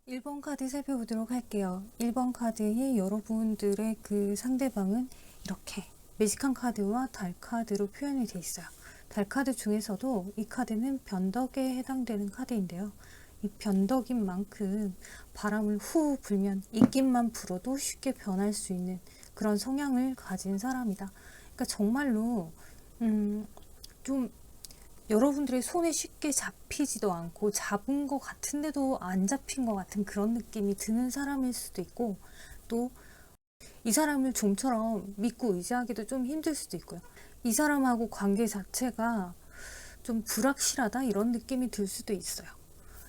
1번 카드 살펴보도록 할게요. 1번 카드의 여러분들의 그 상대방은 이렇게 매직한 카드와 달 카드로 표현이 되어 있어요. 달 카드 중에서도 이 카드는 변덕에 해당되는 카드인데요. 이 변덕인 만큼 바람을 후 불면 입김만 불어도 쉽게 변할 수 있는 그런 성향을 가진 사람이다. 그러니까 정말로 좀 여러분들의 손에 쉽게 잡히지도 않고 잡은 것 같은데도 안 잡힌 것 같은 그런 느낌이 드는 사람일 수도 있고, 또 이 사람을 좀처럼 믿고 의지하기도 좀 힘들 수도 있고요. 이 사람하고 관계 자체가 좀 불확실하다 이런 느낌이 들 수도 있어요.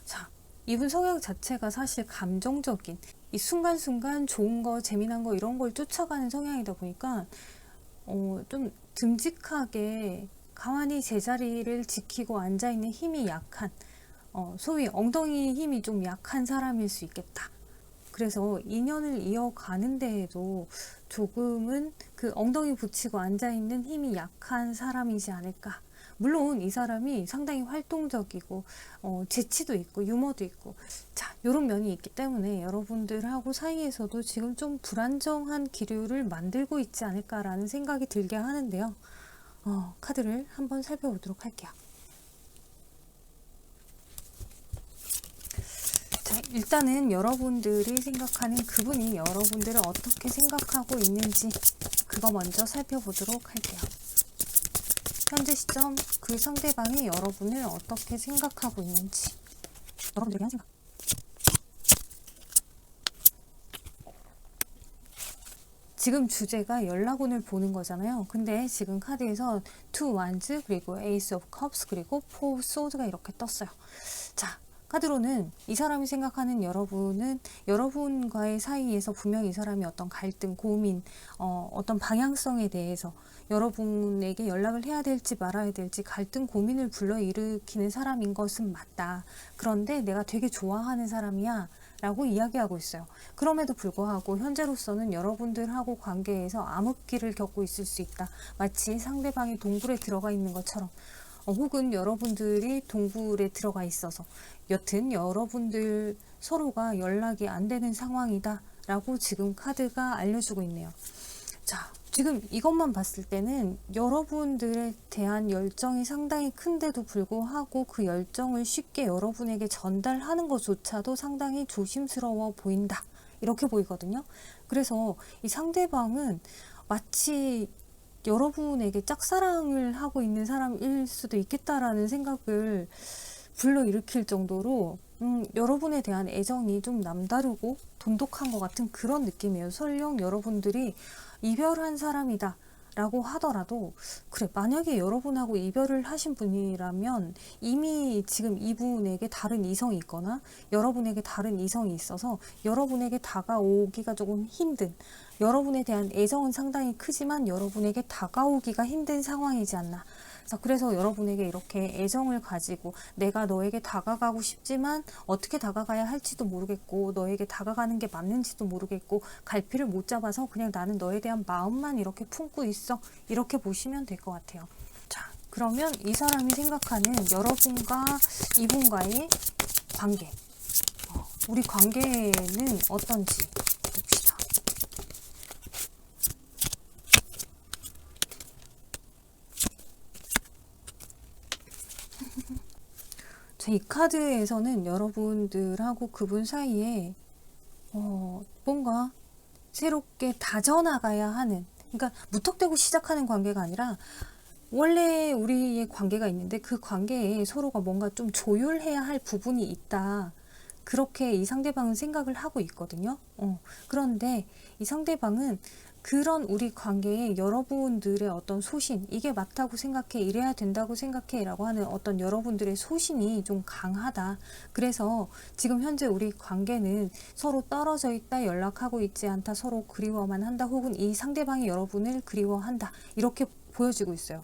자, 이분 성향 자체가 사실 감정적인, 이 순간순간 좋은 거 재미난 거 이런 걸 쫓아가는 성향이다 보니까 좀 듬직하게 가만히 제자리를 지키고 앉아있는 힘이 약한, 소위 엉덩이 힘이 좀 약한 사람일 수 있겠다. 그래서 인연을 이어가는 데에도 조금은 그 엉덩이 붙이고 앉아있는 힘이 약한 사람이지 않을까. 물론 이 사람이 상당히 활동적이고 재치도 있고 유머도 있고, 자, 이런 면이 있기 때문에 여러분들하고 사이에서도 지금 좀 불안정한 기류를 만들고 있지 않을까라는 생각이 들게 하는데요. 카드를 한번 살펴보도록 할게요. 자, 일단은 여러분들이 생각하는 그분이 여러분들을 어떻게 생각하고 있는지 그거 먼저 살펴보도록 할게요. 현재 시점 그 상대방이 여러분을 어떻게 생각하고 있는지, 여러분들에 대한 생각. 지금 주제가 연락운을 보는 거잖아요. 근데 지금 카드에서 Two Wands 그리고 Ace of Cups 그리고 Four Swords가 이렇게 떴어요. 자, 카드로는 이 사람이 생각하는 여러분은 여러분과의 사이에서 분명히 이 사람이 어떤 갈등, 고민, 어떤 방향성에 대해서 여러분에게 연락을 해야 될지 말아야 될지 갈등, 고민을 불러일으키는 사람인 것은 맞다. 그런데 내가 되게 좋아하는 사람이야 라고 이야기하고 있어요. 그럼에도 불구하고 현재로서는 여러분들하고 관계에서 암흑기를 겪고 있을 수 있다. 마치 상대방이 동굴에 들어가 있는 것처럼, 혹은 여러분들이 동굴에 들어가 있어서 여튼 여러분들 서로가 연락이 안 되는 상황이다 라고 지금 카드가 알려주고 있네요. 자, 지금 이것만 봤을 때는 여러분들에 대한 열정이 상당히 큰데도 불구하고 그 열정을 쉽게 여러분에게 전달하는 것조차도 상당히 조심스러워 보인다 이렇게 보이거든요. 그래서 이 상대방은 마치 여러분에게 짝사랑을 하고 있는 사람일 수도 있겠다라는 생각을 불러일으킬 정도로 여러분에 대한 애정이 좀 남다르고 돈독한 것 같은 그런 느낌이에요. 설령 여러분들이 이별한 사람이다 라고 하더라도, 그래, 만약에 여러분하고 이별을 하신 분이라면 이미 지금 이분에게 다른 이성이 있거나 여러분에게 다른 이성이 있어서 여러분에게 다가오기가 조금 힘든, 여러분에 대한 애정은 상당히 크지만 여러분에게 다가오기가 힘든 상황이지 않나. 자, 그래서 여러분에게 이렇게 애정을 가지고 내가 너에게 다가가고 싶지만 어떻게 다가가야 할지도 모르겠고 너에게 다가가는 게 맞는지도 모르겠고 갈피를 못 잡아서 그냥 나는 너에 대한 마음만 이렇게 품고 있어, 이렇게 보시면 될 것 같아요. 자, 그러면 이 사람이 생각하는 여러분과 이분과의 관계, 우리 관계는 어떤지 봅시다. 이 카드에서는 여러분들하고 그분 사이에 뭔가 새롭게 다져나가야 하는, 그러니까 무턱대고 시작하는 관계가 아니라 원래 우리의 관계가 있는데 그 관계에 서로가 뭔가 좀 조율해야 할 부분이 있다. 그렇게 이 상대방은 생각을 하고 있거든요. 그런데 이 상대방은 그런 우리 관계에 여러분들의 어떤 소신, 이게 맞다고 생각해, 이래야 된다고 생각해 라고 하는 어떤 여러분들의 소신이 좀 강하다. 그래서 지금 현재 우리 관계는 서로 떨어져 있다, 연락하고 있지 않다, 서로 그리워만 한다, 혹은 이 상대방이 여러분을 그리워한다, 이렇게 보여지고 있어요.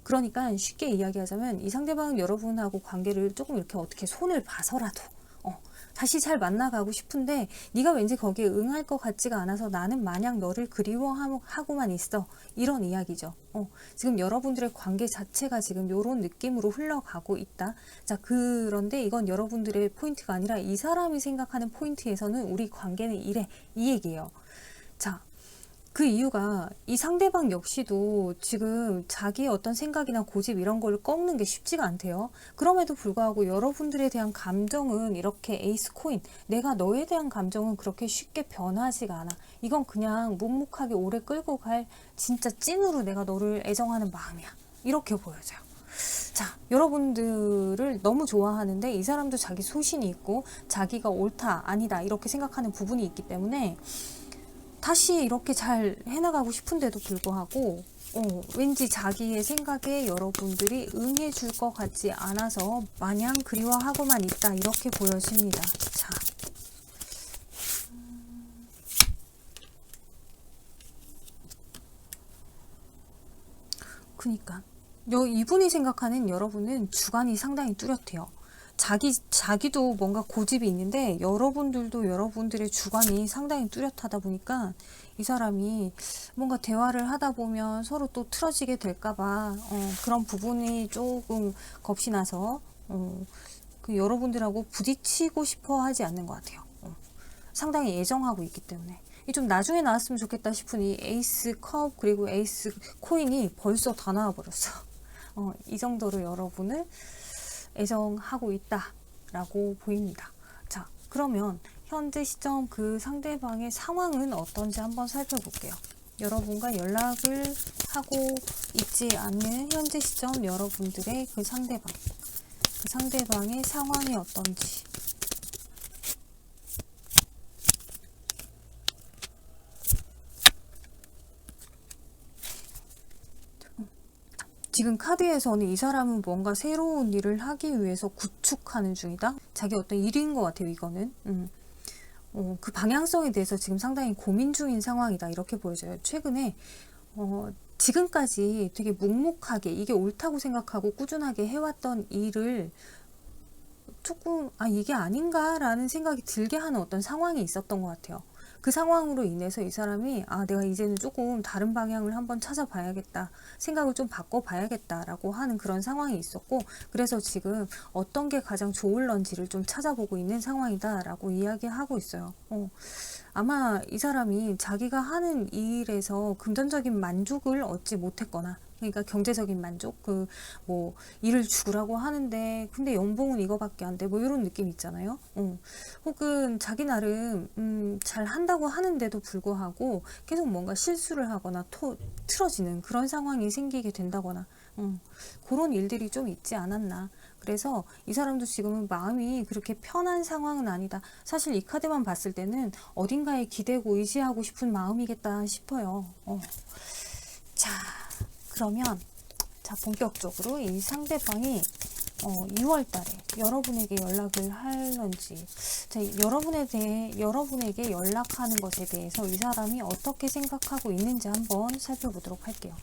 그러니까 쉽게 이야기하자면 이 상대방은 여러분하고 관계를 조금 이렇게 어떻게 손을 봐서라도 다시 잘 만나가고 싶은데 네가 왠지 거기에 응할 것 같지가 않아서 나는 마냥 너를 그리워하고만 있어. 이런 이야기죠. 지금 여러분들의 관계 자체가 지금 이런 느낌으로 흘러가고 있다. 자, 그런데 이건 여러분들의 포인트가 아니라 이 사람이 생각하는 포인트에서는 우리 관계는 이래. 이 얘기예요. 자, 그 이유가 이 상대방 역시도 지금 자기의 어떤 생각이나 고집 이런 걸 꺾는 게 쉽지가 않대요. 그럼에도 불구하고 여러분들에 대한 감정은 이렇게 에이스 코인, 내가 너에 대한 감정은 그렇게 쉽게 변하지가 않아. 이건 그냥 묵묵하게 오래 끌고 갈 진짜 찐으로 내가 너를 애정하는 마음이야. 이렇게 보여져요. 자, 여러분들을 너무 좋아하는데 이 사람도 자기 소신이 있고 자기가 옳다 아니다 이렇게 생각하는 부분이 있기 때문에 다시 이렇게 잘 해나가고 싶은데도 불구하고 왠지 자기의 생각에 여러분들이 응해줄 것 같지 않아서 마냥 그리워하고만 있다 이렇게 보여집니다. 자, 그니까 이분이 생각하는 여러분은 주관이 상당히 뚜렷해요. 자기도 뭔가 고집이 있는데 여러분들도 여러분들의 주관이 상당히 뚜렷하다 보니까 이 사람이 뭔가 대화를 하다 보면 서로 또 틀어지게 될까봐 그런 부분이 조금 겁이 나서 그 여러분들하고 부딪히고 싶어 하지 않는 것 같아요. 상당히 애정하고 있기 때문에. 좀 나중에 나왔으면 좋겠다 싶은 이 에이스 컵 그리고 에이스 코인이 벌써 다 나와버렸어. 이 정도로 여러분을 애정하고 있다라고 보입니다. 자, 그러면 현재 시점 그 상대방의 상황은 어떤지 한번 살펴볼게요. 여러분과 연락을 하고 있지 않는 현재 시점 여러분들의 그 상대방의 상황이 어떤지. 지금 카드에서는 이 사람은 뭔가 새로운 일을 하기 위해서 구축하는 중이다. 자기 어떤 일인 것 같아요, 이거는. 그 방향성에 대해서 지금 상당히 고민 중인 상황이다. 이렇게 보여져요. 최근에 지금까지 되게 묵묵하게 이게 옳다고 생각하고 꾸준하게 해왔던 일을 조금 이게 아닌가라는 생각이 들게 하는 어떤 상황이 있었던 것 같아요. 그 상황으로 인해서 이 사람이 내가 이제는 조금 다른 방향을 한번 찾아봐야겠다, 생각을 좀 바꿔봐야겠다라고 하는 그런 상황이 있었고, 그래서 지금 어떤 게 가장 좋을런지를 좀 찾아보고 있는 상황이다라고 이야기하고 있어요. 아마 이 사람이 자기가 하는 일에서 금전적인 만족을 얻지 못했거나, 그러니까 경제적인 만족, 일을 죽으라고 하는데 근데 연봉은 이거밖에 안 돼, 이런 느낌 있잖아요. 혹은 자기 나름 잘 한다고 하는데도 불구하고 계속 뭔가 실수를 하거나 틀어지는 그런 상황이 생기게 된다거나 그런 일들이 좀 있지 않았나. 그래서 이 사람도 지금은 마음이 그렇게 편한 상황은 아니다. 사실 이 카드만 봤을 때는 어딘가에 기대고 의지하고 싶은 마음이겠다 싶어요. 자, 그러면 본격적으로 이 상대방이 6월 달에 여러분에게 연락을 할런지, 여러분에게 연락하는 것에 대해서 이 사람이 어떻게 생각하고 있는지 한번 살펴보도록 할게요.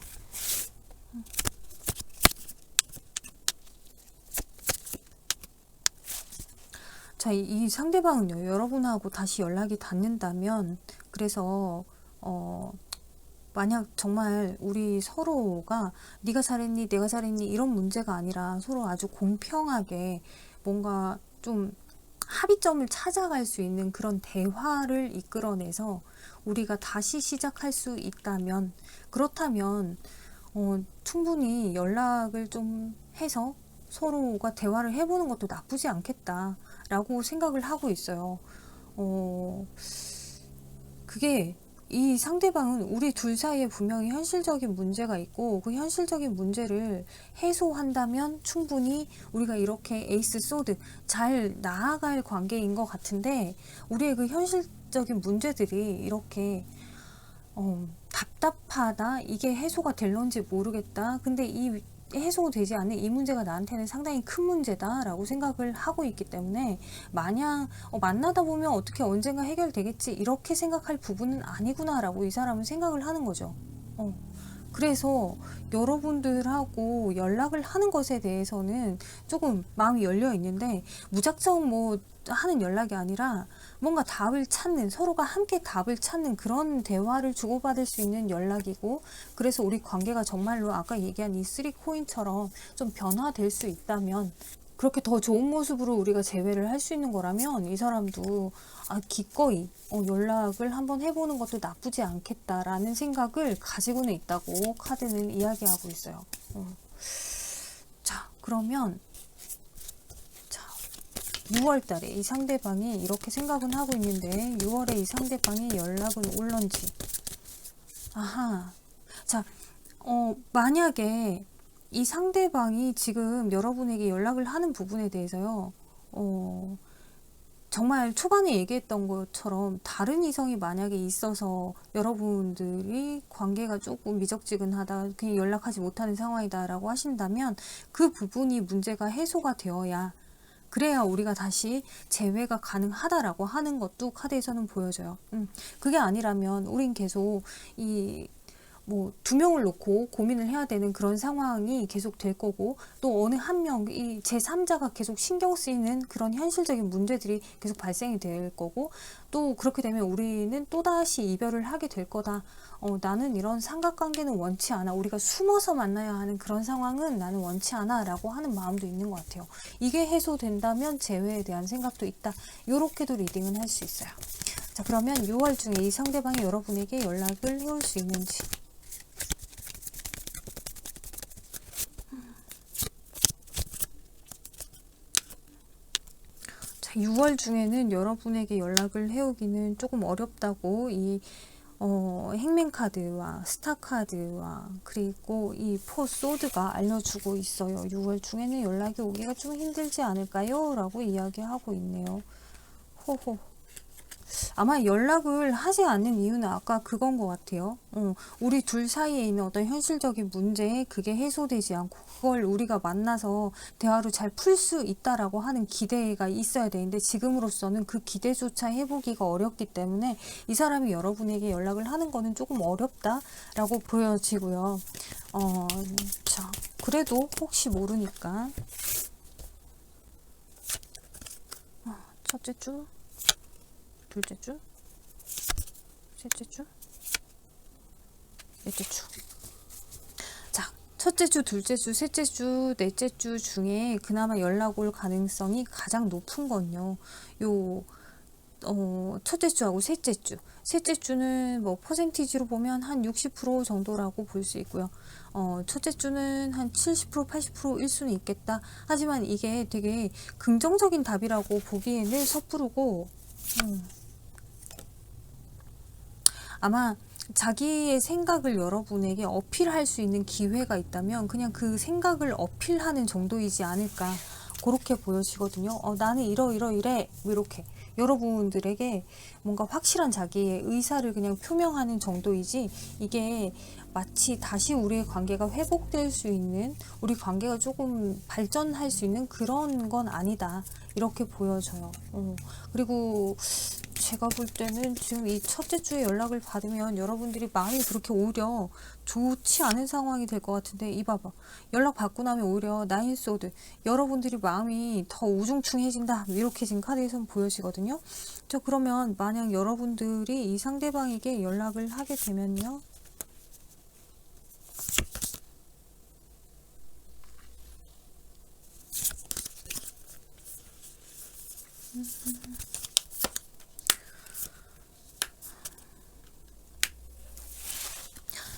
자, 이 상대방은요, 여러분하고 다시 연락이 닿는다면, 그래서 만약 정말 우리 서로가 네가 잘했니 내가 잘했니 이런 문제가 아니라 서로 아주 공평하게 뭔가 좀 합의점을 찾아갈 수 있는 그런 대화를 이끌어내서 우리가 다시 시작할 수 있다면, 그렇다면 충분히 연락을 좀 해서 서로가 대화를 해보는 것도 나쁘지 않겠다라고 생각을 하고 있어요. 그게 이 상대방은 우리 둘 사이에 분명히 현실적인 문제가 있고 그 현실적인 문제를 해소한다면 충분히 우리가 이렇게 에이스 소드 잘 나아갈 관계인 것 같은데, 우리의 그 현실적인 문제들이 이렇게 답답하다, 이게 해소가 될런지 모르겠다, 근데 이 해소되지 않는 이 문제가 나한테는 상당히 큰 문제다 라고 생각을 하고 있기 때문에, 마냥 만나다 보면 어떻게 언젠가 해결되겠지 이렇게 생각할 부분은 아니구나 라고 이 사람은 생각을 하는 거죠. 그래서 여러분들하고 연락을 하는 것에 대해서는 조금 마음이 열려 있는데, 무작정 뭐 하는 연락이 아니라 뭔가 답을 찾는, 서로가 함께 답을 찾는 그런 대화를 주고받을 수 있는 연락이고, 그래서 우리 관계가 정말로 아까 얘기한 이 3코인처럼 좀 변화될 수 있다면, 그렇게 더 좋은 모습으로 우리가 재회를 할 수 있는 거라면 이 사람도 기꺼이 연락을 한번 해보는 것도 나쁘지 않겠다라는 생각을 가지고는 있다고 카드는 이야기하고 있어요. 자, 그러면 6월 달에 이 상대방이 이렇게 생각은 하고 있는데 6월에 이 상대방이 연락은 올런지. 아하. 자, 만약에 이 상대방이 지금 여러분에게 연락을 하는 부분에 대해서요, 정말 초반에 얘기했던 것처럼 다른 이성이 만약에 있어서 여러분들이 관계가 조금 미적지근하다, 그냥 연락하지 못하는 상황이다 라고 하신다면, 그 부분이 문제가 해소가 되어야, 그래야 우리가 다시 재회가 가능하다라고 하는 것도 카드에서는 보여져요. 그게 아니라면 우린 계속 뭐 2명을 놓고 고민을 해야 되는 그런 상황이 계속 될 거고, 또 어느 한 명, 이 제3자가 계속 신경 쓰이는 그런 현실적인 문제들이 계속 발생이 될 거고, 또 그렇게 되면 우리는 또다시 이별을 하게 될 거다. 나는 이런 삼각관계는 원치 않아. 우리가 숨어서 만나야 하는 그런 상황은 나는 원치 않아 라고 하는 마음도 있는 것 같아요. 이게 해소된다면 재회에 대한 생각도 있다. 요렇게도 리딩은 할 수 있어요. 자, 그러면 6월 중에 이 상대방이 여러분에게 연락을 해올 수 있는지. 자, 6월 중에는 여러분에게 연락을 해오기는 조금 어렵다고 이 행맨카드와 스타카드와 그리고 이 포소드가 알려주고 있어요. 6월 중에는 연락이 오기가 좀 힘들지 않을까요? 라고 이야기하고 있네요. 호호. 아마 연락을 하지 않는 이유는 아까 그건 것 같아요. 우리 둘 사이에 있는 어떤 현실적인 문제, 그게 해소되지 않고 그걸 우리가 만나서 대화로 잘 풀 수 있다라고 하는 기대가 있어야 되는데, 지금으로서는 그 기대조차 해보기가 어렵기 때문에 이 사람이 여러분에게 연락을 하는 거는 조금 어렵다라고 보여지고요. 자, 그래도 혹시 모르니까 첫째 주, 둘째 주, 셋째 주, 넷째 주. 자, 첫째 주, 둘째 주, 셋째 주, 넷째 주 중에 그나마 연락 올 가능성이 가장 높은 건요, 첫째 주하고 셋째 주. 셋째 주는 뭐 퍼센티지로 보면 한 60% 정도라고 볼 수 있고요. 첫째 주는 한 70%, 80%일 수는 있겠다. 하지만 이게 되게 긍정적인 답이라고 보기에는 섣부르고, 아마 자기의 생각을 여러분에게 어필할 수 있는 기회가 있다면 그냥 그 생각을 어필하는 정도이지 않을까, 그렇게 보여지거든요. 나는 이래 뭐 이렇게 여러분들에게 뭔가 확실한 자기의 의사를 그냥 표명하는 정도이지, 이게 마치 다시 우리의 관계가 회복될 수 있는, 우리 관계가 조금 발전할 수 있는 그런 건 아니다, 이렇게 보여져요. 그리고 제가 볼 때는 지금 이 첫째 주에 연락을 받으면 여러분들이 마음이 그렇게 오히려 좋지 않은 상황이 될 것 같은데, 이 봐봐. 연락 받고 나면 오히려 나인 소드, 여러분들이 마음이 더 우중충해진다, 이렇게 지금 카드에서는 보여지거든요. 저 그러면 만약 여러분들이 이 상대방에게 연락을 하게 되면요,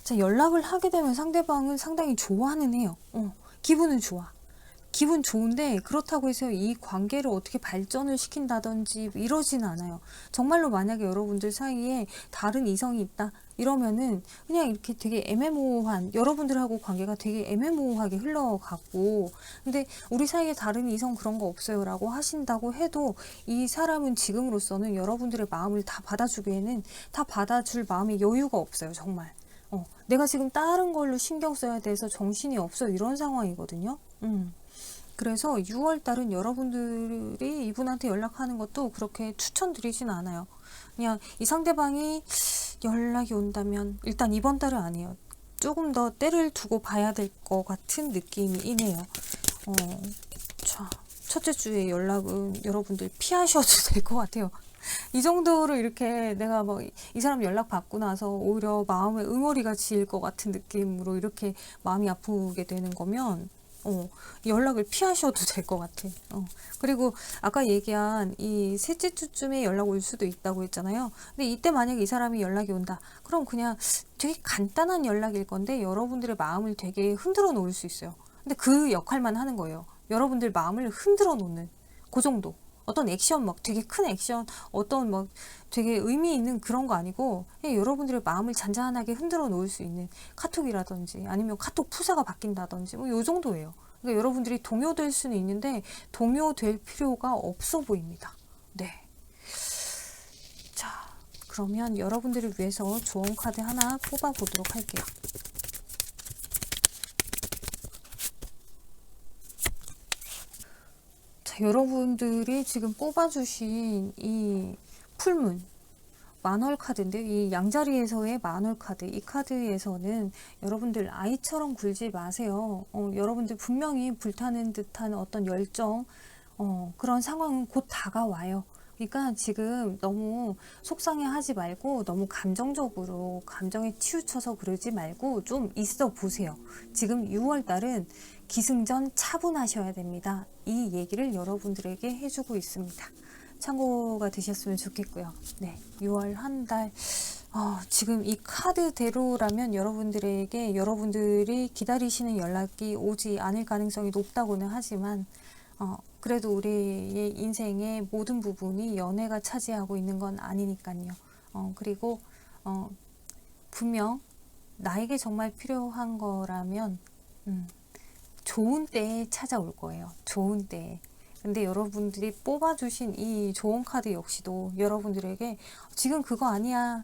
자, 연락을 하게 되면 상대방은 상당히 좋아는 해요. 기분은 좋아. 기분 좋은데, 그렇다고 해서 이 관계를 어떻게 발전을 시킨다든지 이러진 않아요. 정말로 만약에 여러분들 사이에 다른 이성이 있다 이러면은 그냥 이렇게 되게 애매모호한, 여러분들하고 관계가 되게 애매모호하게 흘러가고, 근데 우리 사이에 다른 이성 그런 거 없어요 라고 하신다고 해도 이 사람은 지금으로서는 여러분들의 마음을 다 받아주기에는, 다 받아줄 마음의 여유가 없어요. 정말 내가 지금 다른 걸로 신경 써야 돼서 정신이 없어, 이런 상황이거든요. 그래서 6월달은 여러분들이 이분한테 연락하는 것도 그렇게 추천드리진 않아요. 그냥 이 상대방이 연락이 온다면, 일단 이번 달은 아니에요. 조금 더 때를 두고 봐야 될 것 같은 느낌이네요. 자, 첫째 주에 연락은 여러분들 피하셔도 될 것 같아요. 이 정도로 이렇게 내가 뭐 이 사람 연락 받고 나서 오히려 마음에 응어리가 질 것 같은 느낌으로 이렇게 마음이 아프게 되는 거면 연락을 피하셔도 될 것 같아. 그리고 아까 얘기한 이 셋째 주쯤에 연락 올 수도 있다고 했잖아요. 근데 이때 만약에 이 사람이 연락이 온다. 그럼 그냥 되게 간단한 연락일 건데 여러분들의 마음을 되게 흔들어 놓을 수 있어요. 근데 그 역할만 하는 거예요. 여러분들 마음을 흔들어 놓는 그 정도. 어떤 액션 막 되게 큰 액션, 어떤 막 되게 의미 있는 그런 거 아니고 그냥 여러분들의 마음을 잔잔하게 흔들어 놓을 수 있는 카톡이라든지 아니면 카톡 푸사가 바뀐다든지 뭐 요 정도예요. 그러니까 여러분들이 동요될 수는 있는데 동요될 필요가 없어 보입니다. 네. 자, 그러면 여러분들을 위해서 조언 카드 하나 뽑아 보도록 할게요. 자, 여러분들이 지금 뽑아주신 이 풀문 만월 카드인데 이 양자리에서의 만월 카드, 이 카드에서는 여러분들 아이처럼 굴지 마세요. 여러분들 분명히 불타는 듯한 어떤 열정, 그런 상황은 곧 다가와요. 그러니까 지금 너무 속상해하지 말고 너무 감정적으로 감정에 치우쳐서 그러지 말고 좀 있어 보세요. 지금 6월 달은 기승전 차분하셔야 됩니다. 이 얘기를 여러분들에게 해주고 있습니다. 참고가 되셨으면 좋겠고요. 네, 6월 한 달 지금 이 카드대로라면 여러분들에게 여러분들이 기다리시는 연락이 오지 않을 가능성이 높다고는 하지만 그래도 우리의 인생의 모든 부분이 연애가 차지하고 있는 건 아니니까요. 그리고 분명 나에게 정말 필요한 거라면 좋은 때에 찾아올 거예요. 좋은 때에. 근데 여러분들이 뽑아주신 이 조언 카드 역시도 여러분들에게 지금 그거 아니야,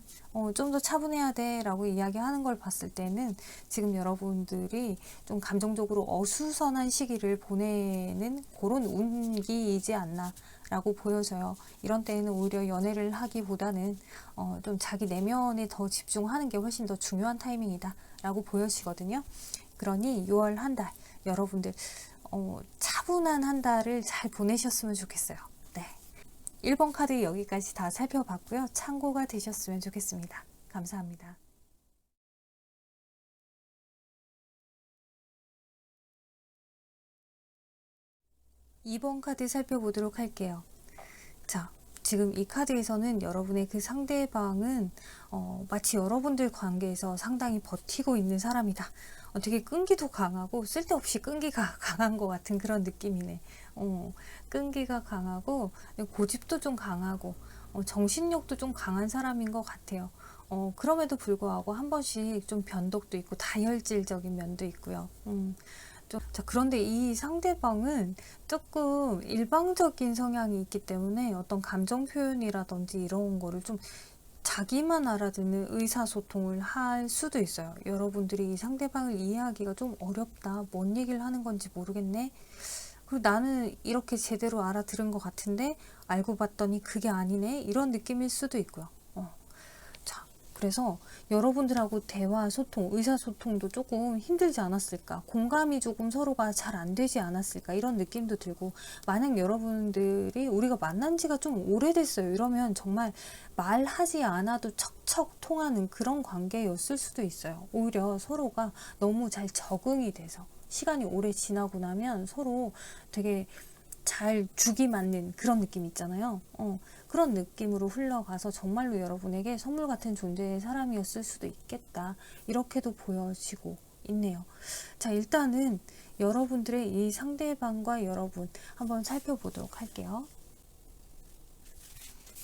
좀 더 차분해야 돼 라고 이야기하는 걸 봤을 때는 지금 여러분들이 좀 감정적으로 어수선한 시기를 보내는 그런 운기이지 않나 라고 보여져요. 이런 때에는 오히려 연애를 하기보다는 좀 자기 내면에 더 집중하는 게 훨씬 더 중요한 타이밍이다 라고 보여지거든요. 그러니 6월 한 달 여러분들 차분한 한 달을 잘 보내셨으면 좋겠어요. 네. 1번 카드 여기까지 다 살펴봤고요. 참고가 되셨으면 좋겠습니다. 감사합니다. 2번 카드 살펴보도록 할게요. 자, 지금 이 카드에서는 여러분의 그 상대방은 마치 여러분들 관계에서 상당히 버티고 있는 사람이다. 되게 끈기도 강하고 쓸데없이 끈기가 강한 것 같은 그런 느낌이네. 끈기가 강하고 고집도 좀 강하고 정신력도 좀 강한 사람인 것 같아요. 그럼에도 불구하고 한 번씩 좀 변덕도 있고 다혈질적인 면도 있고요. 자, 그런데 이 상대방은 조금 일방적인 성향이 있기 때문에 어떤 감정 표현이라든지 이런 거를 좀 자기만 알아듣는 의사소통을 할 수도 있어요. 여러분들이 이 상대방을 이해하기가 좀 어렵다. 뭔 얘기를 하는 건지 모르겠네. 그리고 나는 이렇게 제대로 알아들은 것 같은데 알고 봤더니 그게 아니네. 이런 느낌일 수도 있고요. 자, 그래서 여러분들하고 대화, 소통, 의사소통도 조금 힘들지 않았을까? 공감이 조금 서로가 잘 안 되지 않았을까? 이런 느낌도 들고, 만약 여러분들이 우리가 만난 지가 좀 오래됐어요. 이러면 정말 말하지 않아도 척척 통하는 그런 관계였을 수도 있어요. 오히려 서로가 너무 잘 적응이 돼서 시간이 오래 지나고 나면 서로 되게 잘 죽이 맞는 그런 느낌 있잖아요. 그런 느낌으로 흘러가서 정말로 여러분에게 선물 같은 존재의 사람이었을 수도 있겠다. 이렇게도 보여지고 있네요. 자, 일단은 여러분들의 이 상대방과 여러분 한번 살펴보도록 할게요.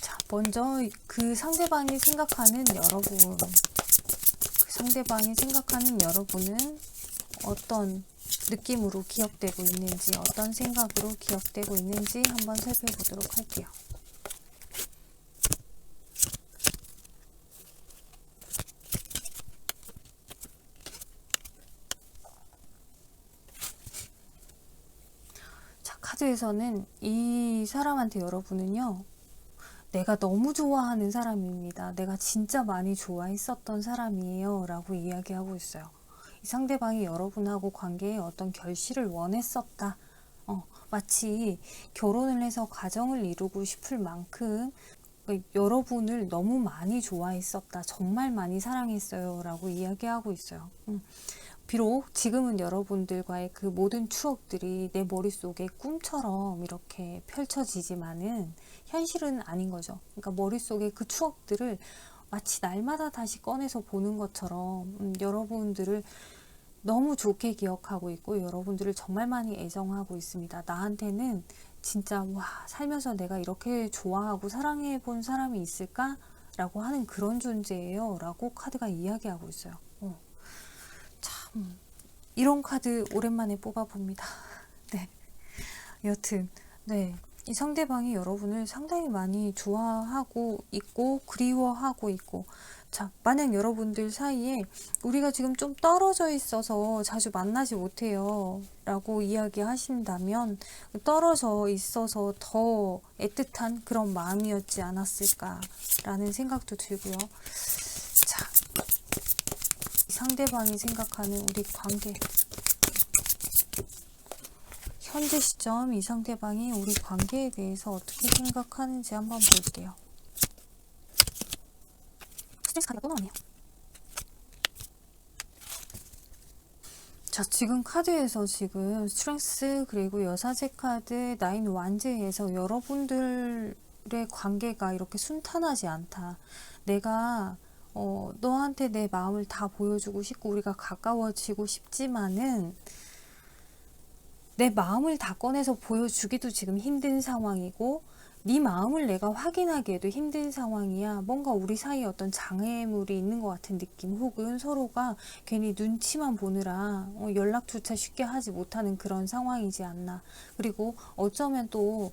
자, 먼저 그 상대방이 생각하는 여러분, 그 상대방이 생각하는 여러분은 어떤 느낌으로 기억되고 있는지, 어떤 생각으로 기억되고 있는지 한번 살펴보도록 할게요. 자, 카드에서는 이 사람한테 여러분은요, 내가 너무 좋아하는 사람입니다. 내가 진짜 많이 좋아했었던 사람이에요. 라고 이야기하고 있어요. 이 상대방이 여러분하고 관계에 어떤 결실을 원했었다. 마치 결혼을 해서 가정을 이루고 싶을 만큼 여러분을 너무 많이 좋아했었다. 정말 많이 사랑했어요. 라고 이야기하고 있어요. 비록 지금은 여러분들과의 그 모든 추억들이 내 머릿속에 꿈처럼 이렇게 펼쳐지지만은 현실은 아닌 거죠. 그러니까 머릿속에 그 추억들을 마치 날마다 다시 꺼내서 보는 것처럼 여러분들을 너무 좋게 기억하고 있고 여러분들을 정말 많이 애정하고 있습니다. 나한테는 진짜 와, 살면서 내가 이렇게 좋아하고 사랑해 본 사람이 있을까? 라고 하는 그런 존재예요. 라고 카드가 이야기하고 있어요. 참 이런 카드 오랜만에 뽑아봅니다. 네, 여튼 네, 이 상대방이 여러분을 상당히 많이 좋아하고 있고 그리워하고 있고, 자, 만약 여러분들 사이에 우리가 지금 좀 떨어져 있어서 자주 만나지 못해요 라고 이야기하신다면 떨어져 있어서 더 애틋한 그런 마음이었지 않았을까 라는 생각도 들고요. 자, 상대방이 생각하는 우리 관계, 현재 시점 이 상대방이 우리 관계에 대해서 어떻게 생각하는지 한번 볼게요. 스트레스 카드가 또 나오네요. 자, 지금 카드에서 지금 스트렝스 그리고 여사제 카드 나인 완즈에서 여러분들의 관계가 이렇게 순탄하지 않다. 내가 너한테 내 마음을 다 보여주고 싶고 우리가 가까워지고 싶지만은 내 마음을 다 꺼내서 보여주기도 지금 힘든 상황이고 네 마음을 내가 확인하기에도 힘든 상황이야. 뭔가 우리 사이에 어떤 장애물이 있는 것 같은 느낌, 혹은 서로가 괜히 눈치만 보느라 연락조차 쉽게 하지 못하는 그런 상황이지 않나. 그리고 어쩌면 또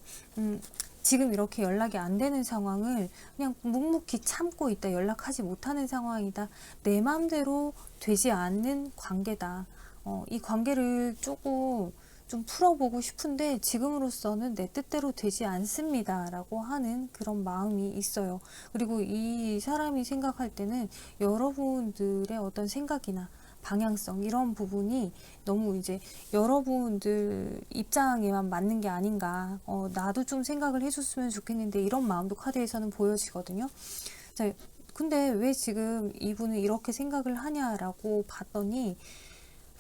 지금 이렇게 연락이 안 되는 상황을 그냥 묵묵히 참고 있다. 연락하지 못하는 상황이다. 내 마음대로 되지 않는 관계다. 이 관계를 조금 좀 풀어보고 싶은데 지금으로서는 내 뜻대로 되지 않습니다 라고 하는 그런 마음이 있어요. 그리고 이 사람이 생각할 때는 여러분들의 어떤 생각이나 방향성 이런 부분이 너무 이제 여러분들 입장에만 맞는 게 아닌가, 나도 좀 생각을 해줬으면 좋겠는데 이런 마음도 카드에서는 보여지거든요. 자, 근데 왜 지금 이분은 이렇게 생각을 하냐라고 봤더니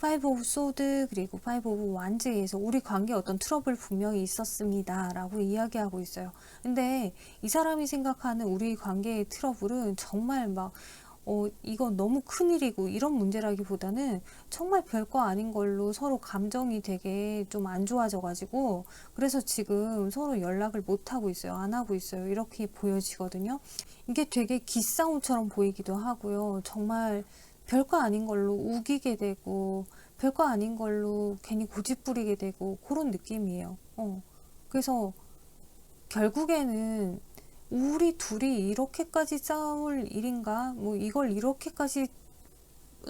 파이브 오브 소드 그리고 파이브 오브 완즈에서 우리 관계에 어떤 트러블 분명히 있었습니다 라고 이야기하고 있어요. 근데 이 사람이 생각하는 우리 관계의 트러블은 정말 막 이건 너무 큰일이고 이런 문제라기보다는 정말 별거 아닌 걸로 서로 감정이 되게 좀 안 좋아져 가지고 그래서 지금 서로 연락을 못 하고 있어요. 안 하고 있어요. 이렇게 보여지거든요. 이게 되게 기싸움처럼 보이기도 하고요. 정말 별거 아닌 걸로 우기게 되고 별거 아닌 걸로 괜히 고집부리게 되고 그런 느낌이에요. 그래서 결국에는 우리 둘이 이렇게까지 싸울 일인가? 뭐 이걸 이렇게까지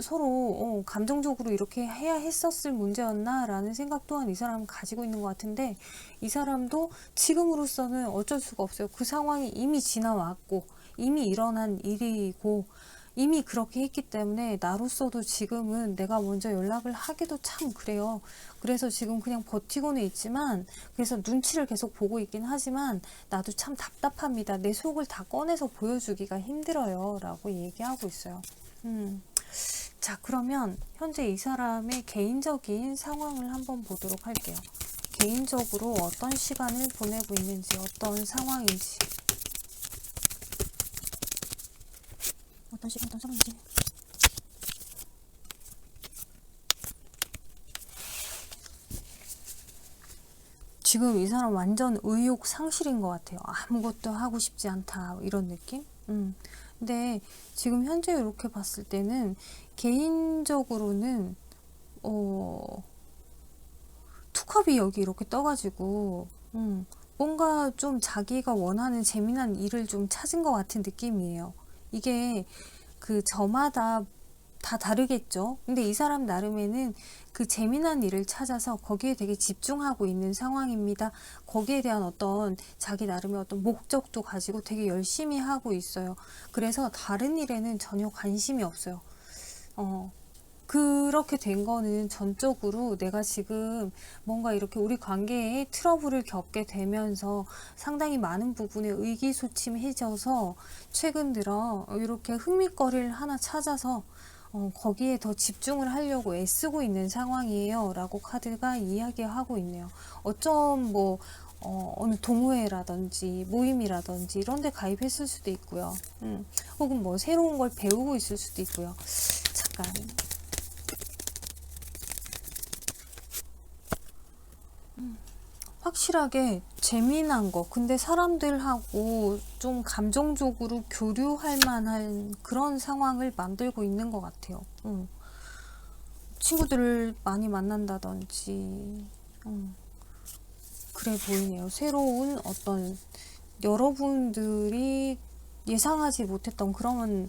서로 감정적으로 이렇게 해야 했었을 문제였나? 라는 생각 또한 이 사람은 가지고 있는 것 같은데 이 사람도 지금으로서는 어쩔 수가 없어요. 그 상황이 이미 지나왔고 이미 일어난 일이고 이미 그렇게 했기 때문에 나로서도 지금은 내가 먼저 연락을 하기도 참 그래요. 그래서 지금 그냥 버티고는 있지만 그래서 눈치를 계속 보고 있긴 하지만 나도 참 답답합니다. 내 속을 다 꺼내서 보여주기가 힘들어요 라고 얘기하고 있어요. 자, 그러면 현재 이 사람의 개인적인 상황을 한번 보도록 할게요. 개인적으로 어떤 시간을 보내고 있는지, 어떤 상황인지, 어떤 시간, 어떤 상황인지. 지금 이 사람 완전 의욕 상실인 것 같아요. 아무것도 하고 싶지 않다 이런 느낌? 근데 지금 현재 이렇게 봤을 때는 개인적으로는 투컵이 여기 이렇게 떠가지고 뭔가 좀 자기가 원하는 재미난 일을 좀 찾은 것 같은 느낌이에요. 이게 그 저마다 다 다르겠죠. 근데 이 사람 나름에는 그 재미난 일을 찾아서 거기에 되게 집중하고 있는 상황입니다. 거기에 대한 어떤 자기 나름의 어떤 목적도 가지고 되게 열심히 하고 있어요. 그래서 다른 일에는 전혀 관심이 없어요. 그렇게 된 거는 전적으로 내가 지금 뭔가 이렇게 우리 관계에 트러블을 겪게 되면서 상당히 많은 부분에 의기소침해져서 최근 들어 이렇게 흥미거리를 하나 찾아서 거기에 더 집중을 하려고 애쓰고 있는 상황이에요 라고 카드가 이야기하고 있네요. 어쩜 뭐 어느 동호회라든지 모임이라든지 이런 데 가입했을 수도 있고요. 혹은 뭐 새로운 걸 배우고 있을 수도 있고요. 잠깐. 확실하게 재미난 거, 근데 사람들하고 좀 감정적으로 교류할 만한 그런 상황을 만들고 있는 것 같아요. 친구들을 많이 만난다든지 그래 보이네요. 새로운 어떤 여러분들이 예상하지 못했던 그런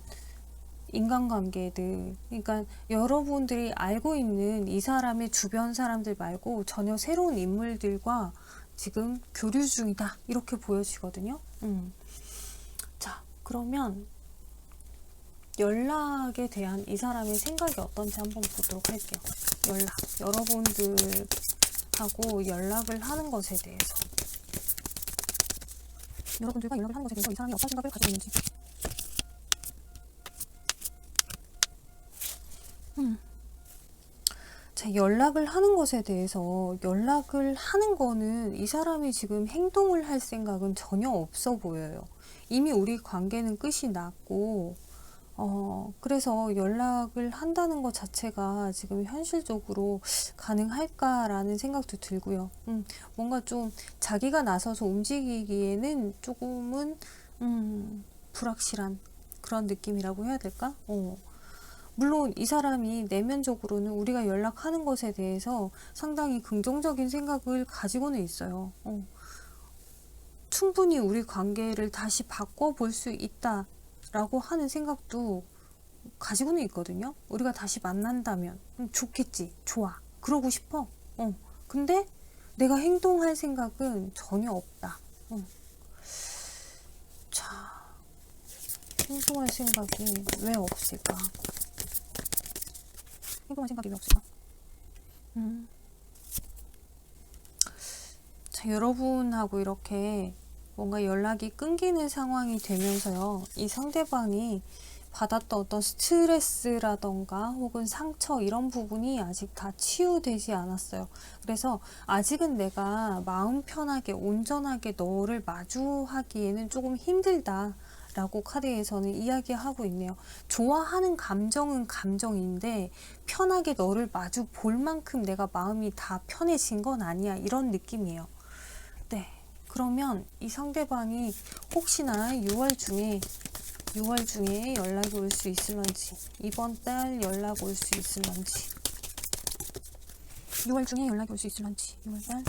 인간관계들, 그러니까 여러분들이 알고 있는 이 사람의 주변 사람들 말고 전혀 새로운 인물들과 지금 교류 중이다 이렇게 보여지거든요. 자, 그러면 연락에 대한 이 사람의 생각이 어떤지 한번 보도록 할게요. 연락, 여러분들하고 연락을 하는 것에 대해서, 여러분들과 연락을 하는 것에 대해서 이 사람이 어떤 생각을 가지고 있는지. 자, 연락을 하는 것에 대해서, 연락을 하는 거는 이 사람이 지금 행동을 할 생각은 전혀 없어 보여요. 이미 우리 관계는 끝이 났고, 그래서 연락을 한다는 것 자체가 지금 현실적으로 가능할까라는 생각도 들고요. 뭔가 좀 자기가 나서서 움직이기에는 조금은, 불확실한 그런 느낌이라고 해야 될까? 물론 이 사람이 내면적으로는 우리가 연락하는 것에 대해서 상당히 긍정적인 생각을 가지고는 있어요. 충분히 우리 관계를 다시 바꿔볼 수 있다라고 하는 생각도 가지고는 있거든요. 우리가 다시 만난다면 좋겠지, 좋아, 그러고 싶어. 근데 내가 행동할 생각은 전혀 없다. 자, 행동할 생각이 왜 없을까? 행동할 생각이 왜 없을까? 자, 여러분하고 이렇게 뭔가 연락이 끊기는 상황이 되면서요, 이 상대방이 받았던 어떤 스트레스라던가 혹은 상처 이런 부분이 아직 다 치유되지 않았어요. 그래서 아직은 내가 마음 편하게 온전하게 너를 마주하기에는 조금 힘들다 라고 카드에서는 이야기하고 있네요. 좋아하는 감정은 감정인데 편하게 너를 마주 볼 만큼 내가 마음이 다 편해진 건 아니야, 이런 느낌이에요. 네, 그러면 이 상대방이 혹시나 6월 중에 연락이 올 수 있을런지, 이번 달 연락 올 수 있을런지, 6월 중에 연락이 올 수 있을런지, 6월 달.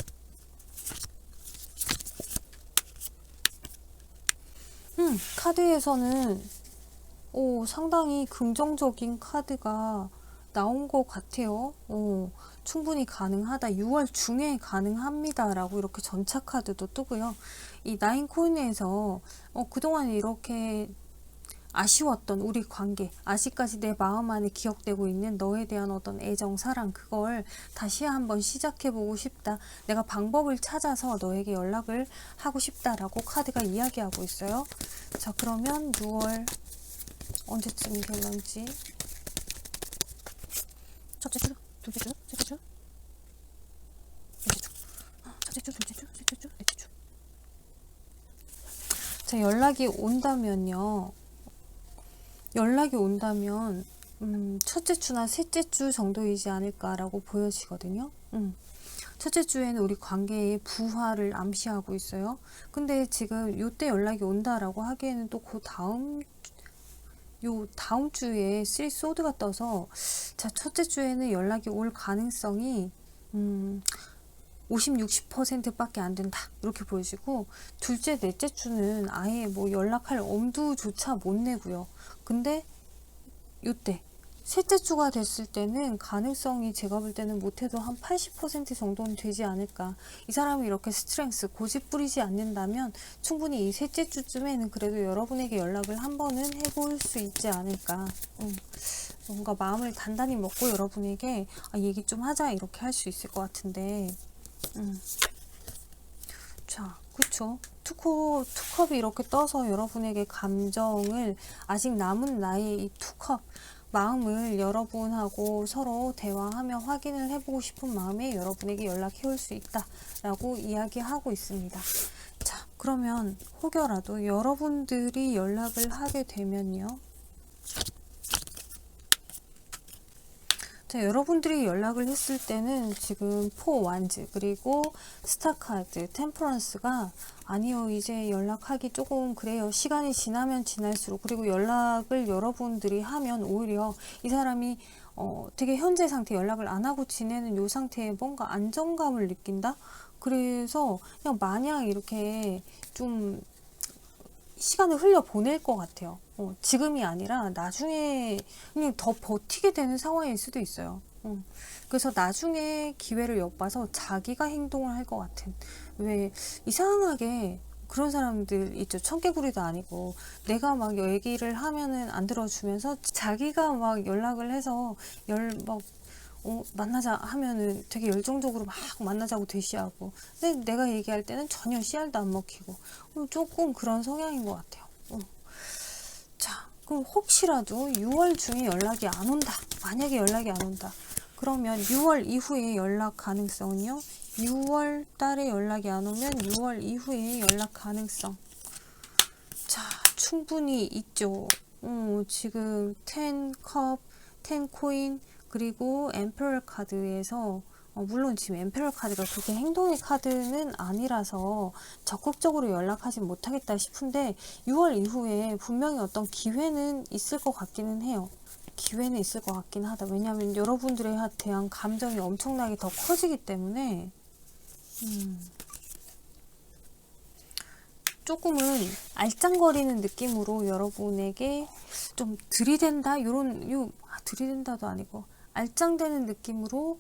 카드에서는 상당히 긍정적인 카드가 나온 것 같아요. 충분히 가능하다. 6월 중에 가능합니다. 라고 이렇게 전차 카드도 뜨고요. 이 나인 코인에서 그동안 이렇게 아쉬웠던 우리 관계, 아직까지 내 마음 안에 기억되고 있는 너에 대한 어떤 애정, 사랑, 그걸 다시 한번 시작해보고 싶다. 내가 방법을 찾아서 너에게 연락을 하고 싶다라고 카드가 이야기하고 있어요. 자, 그러면 6월 언제쯤 될런지. 첫째 주, 둘째 주, 셋째 주, 넷째 주. 첫째 주, 둘째 주, 셋째 주, 넷째 주. 자, 연락이 온다면 첫째 주나 셋째 주 정도이지 않을까라고 보여지거든요. 첫째 주에는 우리 관계의 부활을 암시하고 있어요. 근데 지금 요때 연락이 온다라고 하기에는 또 그 다음 주에 3 소드가 떠서, 자, 첫째 주에는 연락이 올 가능성이 50, 60% 밖에 안 된다 이렇게 보여지고, 둘째, 넷째 주는 아예 뭐 연락할 엄두조차 못 내고요. 근데 요때 셋째 주가 됐을 때는 가능성이 제가 볼 때는 못해도 한 80% 정도는 되지 않을까. 이 사람이 이렇게 스트렝스, 고집 부리지 않는다면 충분히 이 셋째 주쯤에는 그래도 여러분에게 연락을 한 번은 해볼 수 있지 않을까. 뭔가 마음을 단단히 먹고 여러분에게 얘기 좀 하자 이렇게 할 수 있을 것 같은데. 자, 그쵸. 투컵이 이렇게 떠서 여러분에게 감정을, 아직 남은 나의 이 투컵, 마음을 여러분하고 서로 대화하며 확인을 해보고 싶은 마음에 여러분에게 연락해 올 수 있다 라고 이야기하고 있습니다. 자, 그러면 혹여라도 여러분들이 연락을 하게 되면요, 자, 여러분들이 연락을 했을 때는 지금 포 완즈 그리고 스타카드, 템퍼런스가 아니요, 이제 연락하기 조금 그래요. 시간이 지나면 지날수록, 그리고 연락을 여러분들이 하면 오히려 이 사람이 되게 현재 상태, 연락을 안 하고 지내는 요 상태에 뭔가 안정감을 느낀다? 그래서 그냥 마냥 이렇게 좀 시간을 흘려 보낼 것 같아요. 지금이 아니라 나중에 그냥 더 버티게 되는 상황일 수도 있어요. 그래서 나중에 기회를 엿봐서 자기가 행동을 할 것 같은, 왜 이상하게 그런 사람들 있죠. 청개구리도 아니고 내가 막 얘기를 하면은 안 들어주면서 자기가 막 연락을 해서 만나자 하면은 되게 열정적으로 막 만나자고 대시하고, 근데 내가 얘기할 때는 전혀 씨알도 안 먹히고, 조금 그런 성향인 것 같아요. 자, 그럼 혹시라도 6월 중에 연락이 안 온다. 만약에 연락이 안 온다. 그러면 6월 이후에 연락 가능성은요? 6월 달에 연락이 안 오면 6월 이후에 연락 가능성. 자, 충분히 있죠. 지금 10컵, 10코인, 그리고 엠페럴 카드에서 물론 지금 엠페럴 카드가 그렇게 행동의 카드는 아니라서 적극적으로 연락하지 못하겠다 싶은데 6월 이후에 분명히 어떤 기회는 있을 것 같기는 해요. 기회는 있을 것 같긴 하다. 왜냐하면 여러분들에 대한 감정이 엄청나게 더 커지기 때문에 조금은 알짱거리는 느낌으로 여러분에게 좀 들이댄다? 들이댄다도 아니고 알짱대는 느낌으로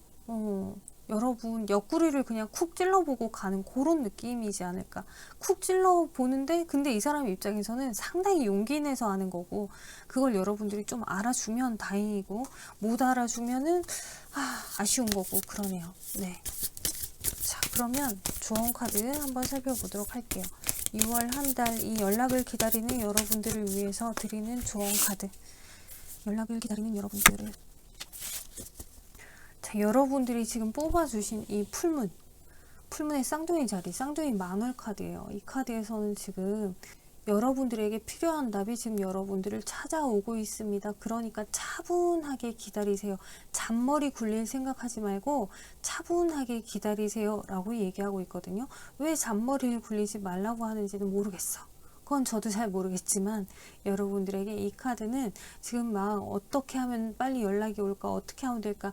여러분 옆구리를 그냥 쿡 찔러보고 가는 그런 느낌이지 않을까. 쿡 찔러보는데 근데 이 사람 입장에서는 상당히 용기 내서 하는 거고, 그걸 여러분들이 좀 알아주면 다행이고 못 알아주면은 아쉬운 거고 그러네요. 네. 자, 그러면 조언 카드 한번 살펴보도록 할게요. 6월 한 달 이 연락을 기다리는 여러분들을 위해서 드리는 조언 카드. 연락을 기다리는 여러분들을. 자, 여러분들이 지금 뽑아주신 이 풀문의 쌍둥이 자리, 쌍둥이 만월 카드예요. 이 카드에서는 지금 여러분들에게 필요한 답이 지금 여러분들을 찾아오고 있습니다. 그러니까 차분하게 기다리세요. 잔머리 굴릴 생각하지 말고 차분하게 기다리세요 라고 얘기하고 있거든요. 왜 잔머리를 굴리지 말라고 하는지는 모르겠어. 그건 저도 잘 모르겠지만 여러분들에게 이 카드는 지금 막 어떻게 하면 빨리 연락이 올까, 어떻게 하면 될까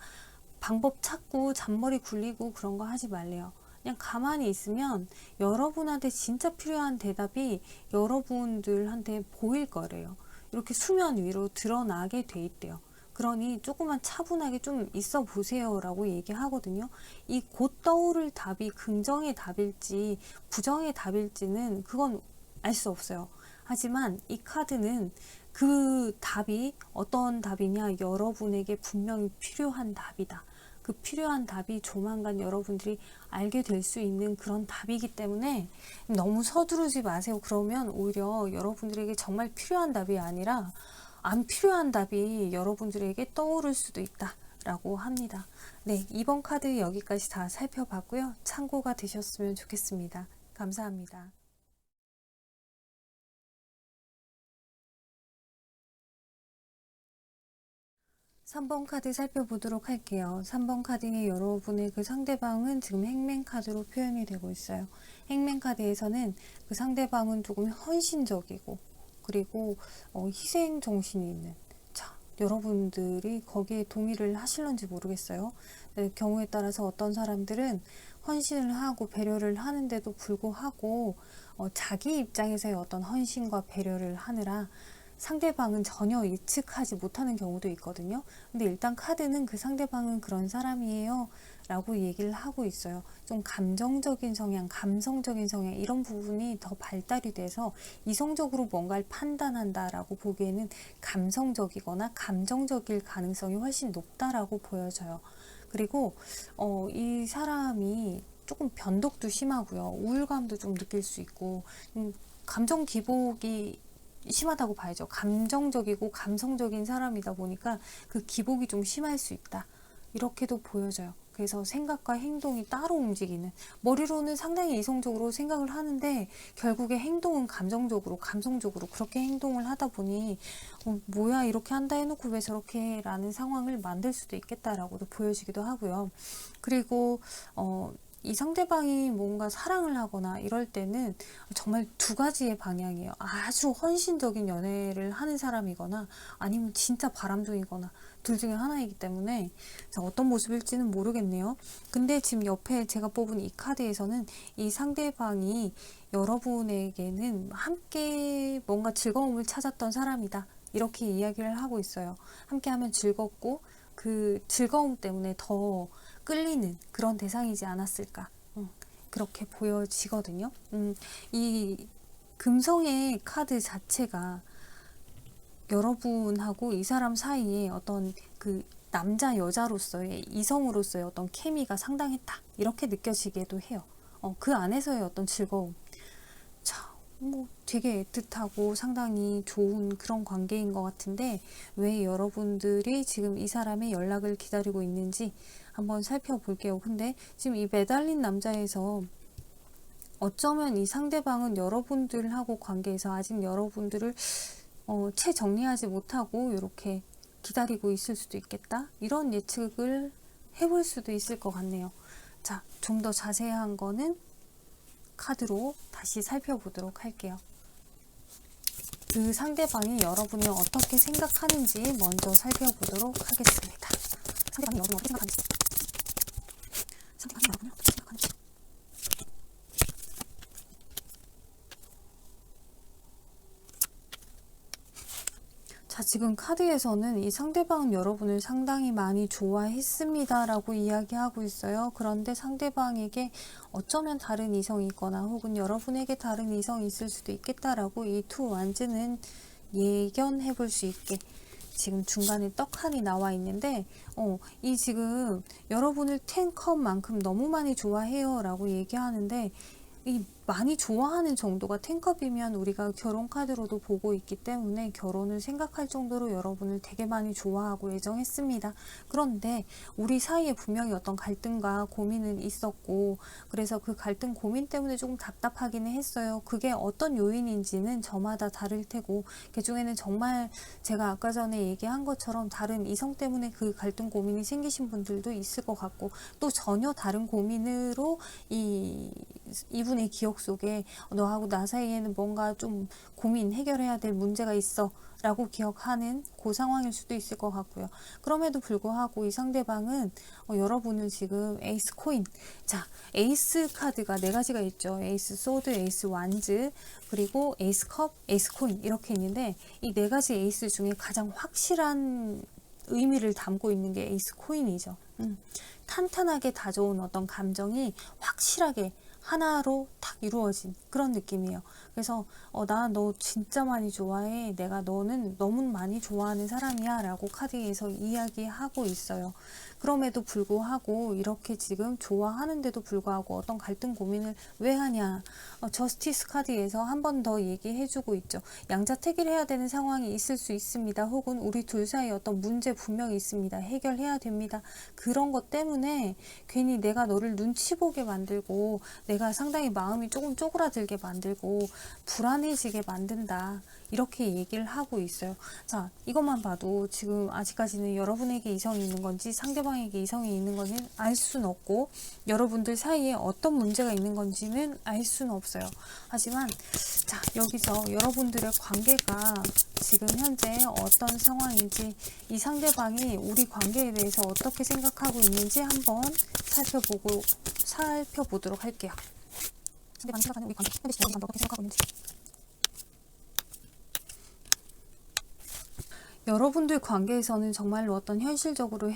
방법 찾고 잔머리 굴리고 그런 거 하지 말래요. 그냥 가만히 있으면 여러분한테 진짜 필요한 대답이 여러분들한테 보일 거래요. 이렇게 수면 위로 드러나게 돼 있대요. 그러니 조금만 차분하게 좀 있어 보세요 라고 얘기하거든요. 이 곧 떠오를 답이 긍정의 답일지 부정의 답일지는 그건 알 수 없어요. 하지만 이 카드는 그 답이 어떤 답이냐, 여러분에게 분명히 필요한 답이다. 그 필요한 답이 조만간 여러분들이 알게 될 수 있는 그런 답이기 때문에 너무 서두르지 마세요. 그러면 오히려 여러분들에게 정말 필요한 답이 아니라 안 필요한 답이 여러분들에게 떠오를 수도 있다 라고 합니다. 네, 이번 카드 여기까지 다 살펴봤고요. 참고가 되셨으면 좋겠습니다. 감사합니다. 3번 카드 살펴보도록 할게요. 3번 카드의 여러분의 그 상대방은 지금 행맨 카드로 표현이 되고 있어요. 행맨 카드에서는 그 상대방은 조금 헌신적이고 그리고 희생 정신이 있는, 자, 여러분들이 거기에 동의를 하실런지 모르겠어요. 네, 경우에 따라서 어떤 사람들은 헌신을 하고 배려를 하는데도 불구하고 자기 입장에서의 어떤 헌신과 배려를 하느라 상대방은 전혀 예측하지 못하는 경우도 있거든요. 근데 일단 카드는 그 상대방은 그런 사람이에요 라고 얘기를 하고 있어요. 좀 감정적인 성향, 감성적인 성향 이런 부분이 더 발달이 돼서 이성적으로 뭔가를 판단한다 라고 보기에는 감성적이거나 감정적일 가능성이 훨씬 높다라고 보여져요. 그리고 이 사람이 조금 변덕도 심하고요. 우울감도 좀 느낄 수 있고 감정 기복이 심하다고 봐야죠. 감정적이고 감성적인 사람이다 보니까 그 기복이 좀 심할 수 있다. 이렇게도 보여져요. 그래서 생각과 행동이 따로 움직이는, 머리로는 상당히 이성적으로 생각을 하는데 결국에 행동은 감정적으로 감성적으로 그렇게 행동을 하다 보니 뭐야 이렇게 한다 해놓고 왜 저렇게 해 라는 상황을 만들 수도 있겠다라고도 보여지기도 하고요. 그리고 이 상대방이 뭔가 사랑을 하거나 이럴 때는 정말 두 가지의 방향이에요. 아주 헌신적인 연애를 하는 사람이거나 아니면 진짜 바람둥이거나 둘 중에 하나이기 때문에 어떤 모습일지는 모르겠네요. 근데 지금 옆에 제가 뽑은 이 카드에서는 이 상대방이 여러분에게는 함께 뭔가 즐거움을 찾았던 사람이다. 이렇게 이야기를 하고 있어요. 함께 하면 즐겁고 그 즐거움 때문에 더 끌리는 그런 대상이지 않았을까. 그렇게 보여지거든요. 이 금성의 카드 자체가 여러분하고 이 사람 사이에 어떤 그 남자 여자로서의 이성으로서의 어떤 케미가 상당했다 이렇게 느껴지기도 해요. 그 안에서의 어떤 즐거움, 자, 뭐 되게 애틋하고 상당히 좋은 그런 관계인 것 같은데 왜 여러분들이 지금 이 사람의 연락을 기다리고 있는지 한번 살펴볼게요. 근데 지금 이 매달린 남자에서 어쩌면 이 상대방은 여러분들하고 관계에서 아직 여러분들을 채 정리하지 못하고 이렇게 기다리고 있을 수도 있겠다. 이런 예측을 해볼 수도 있을 것 같네요. 자, 좀 더 자세한 거는 카드로 다시 살펴보도록 할게요. 그 상대방이 여러분을 어떻게 생각하는지 먼저 살펴보도록 하겠습니다. 상대방이 여러분을 어떻게 생각하는지. 상대방이 여러분을 어떻게 생각하는지. 자, 지금 카드에서는 이 상대방은 여러분을 상당히 많이 좋아했습니다 라고 이야기하고 있어요. 그런데 상대방에게 어쩌면 다른 이성이 있거나 혹은 여러분에게 다른 이성이 있을 수도 있겠다라고 이 투 완즈는 예견해 볼 수 있게 지금 중간에 떡하니 나와 있는데 이 지금 여러분을 10컵만큼 너무 많이 좋아해요 라고 얘기하는데 이 많이 좋아하는 정도가 10컵이면 우리가 결혼 카드로도 보고 있기 때문에 결혼을 생각할 정도로 여러분을 되게 많이 좋아하고 애정했습니다. 그런데 우리 사이에 분명히 어떤 갈등과 고민은 있었고 그래서 그 갈등 고민 때문에 조금 답답하기는 했어요. 그게 어떤 요인인지는 저마다 다를 테고 그 중에는 정말 제가 아까 전에 얘기한 것처럼 다른 이성 때문에 그 갈등 고민이 생기신 분들도 있을 것 같고 또 전혀 다른 고민으로 이분의 기억 속에 너하고 나 사이에는 뭔가 좀 고민 해결해야 될 문제가 있어 라고 기억하는 그 상황일 수도 있을 것 같고요. 그럼에도 불구하고 이 상대방은 여러분을 지금 에이스 코인, 자 에이스 카드가 네 가지가 있죠. 에이스 소드, 에이스 완즈, 그리고 에이스 컵, 에이스 코인 이렇게 있는데 이 네 가지 에이스 중에 가장 확실한 의미를 담고 있는 게 에이스 코인이죠. 탄탄하게 다져온 어떤 감정이 확실하게 하나로 탁 이루어진 그런 느낌이에요. 그래서 나 너 진짜 많이 좋아해. 내가 너는 너무 많이 좋아하는 사람이야 라고 카드에서 이야기하고 있어요. 그럼에도 불구하고 이렇게 지금 좋아하는데도 불구하고 어떤 갈등 고민을 왜 하냐. 저스티스 카드에서 한 번 더 얘기해주고 있죠. 양자택일을 해야 되는 상황이 있을 수 있습니다. 혹은 우리 둘 사이에 어떤 문제 분명히 있습니다. 해결해야 됩니다. 그런 것 때문에 괜히 내가 너를 눈치 보게 만들고 내가 상당히 마음이 조금 쪼그라들게 만들고 불안해지게 만든다. 이렇게 얘기를 하고 있어요. 자, 이것만 봐도 지금 아직까지는 여러분에게 이성이 있는 건지 상대방에게 이성이 있는 건지는 알 수는 없고 여러분들 사이에 어떤 문제가 있는 건지는 알 수는 없어요. 하지만 자, 여기서 여러분들의 관계가 지금 현재 어떤 상황인지 이 상대방이 우리 관계에 대해서 어떻게 생각하고 있는지 한번 살펴보도록 할게요. 상대방이 생각하는 우리 관계, 현재 시점에서 어떻게 생각하고 있는지. 여러분들 관계에서는 정말로 어떤 현실적으로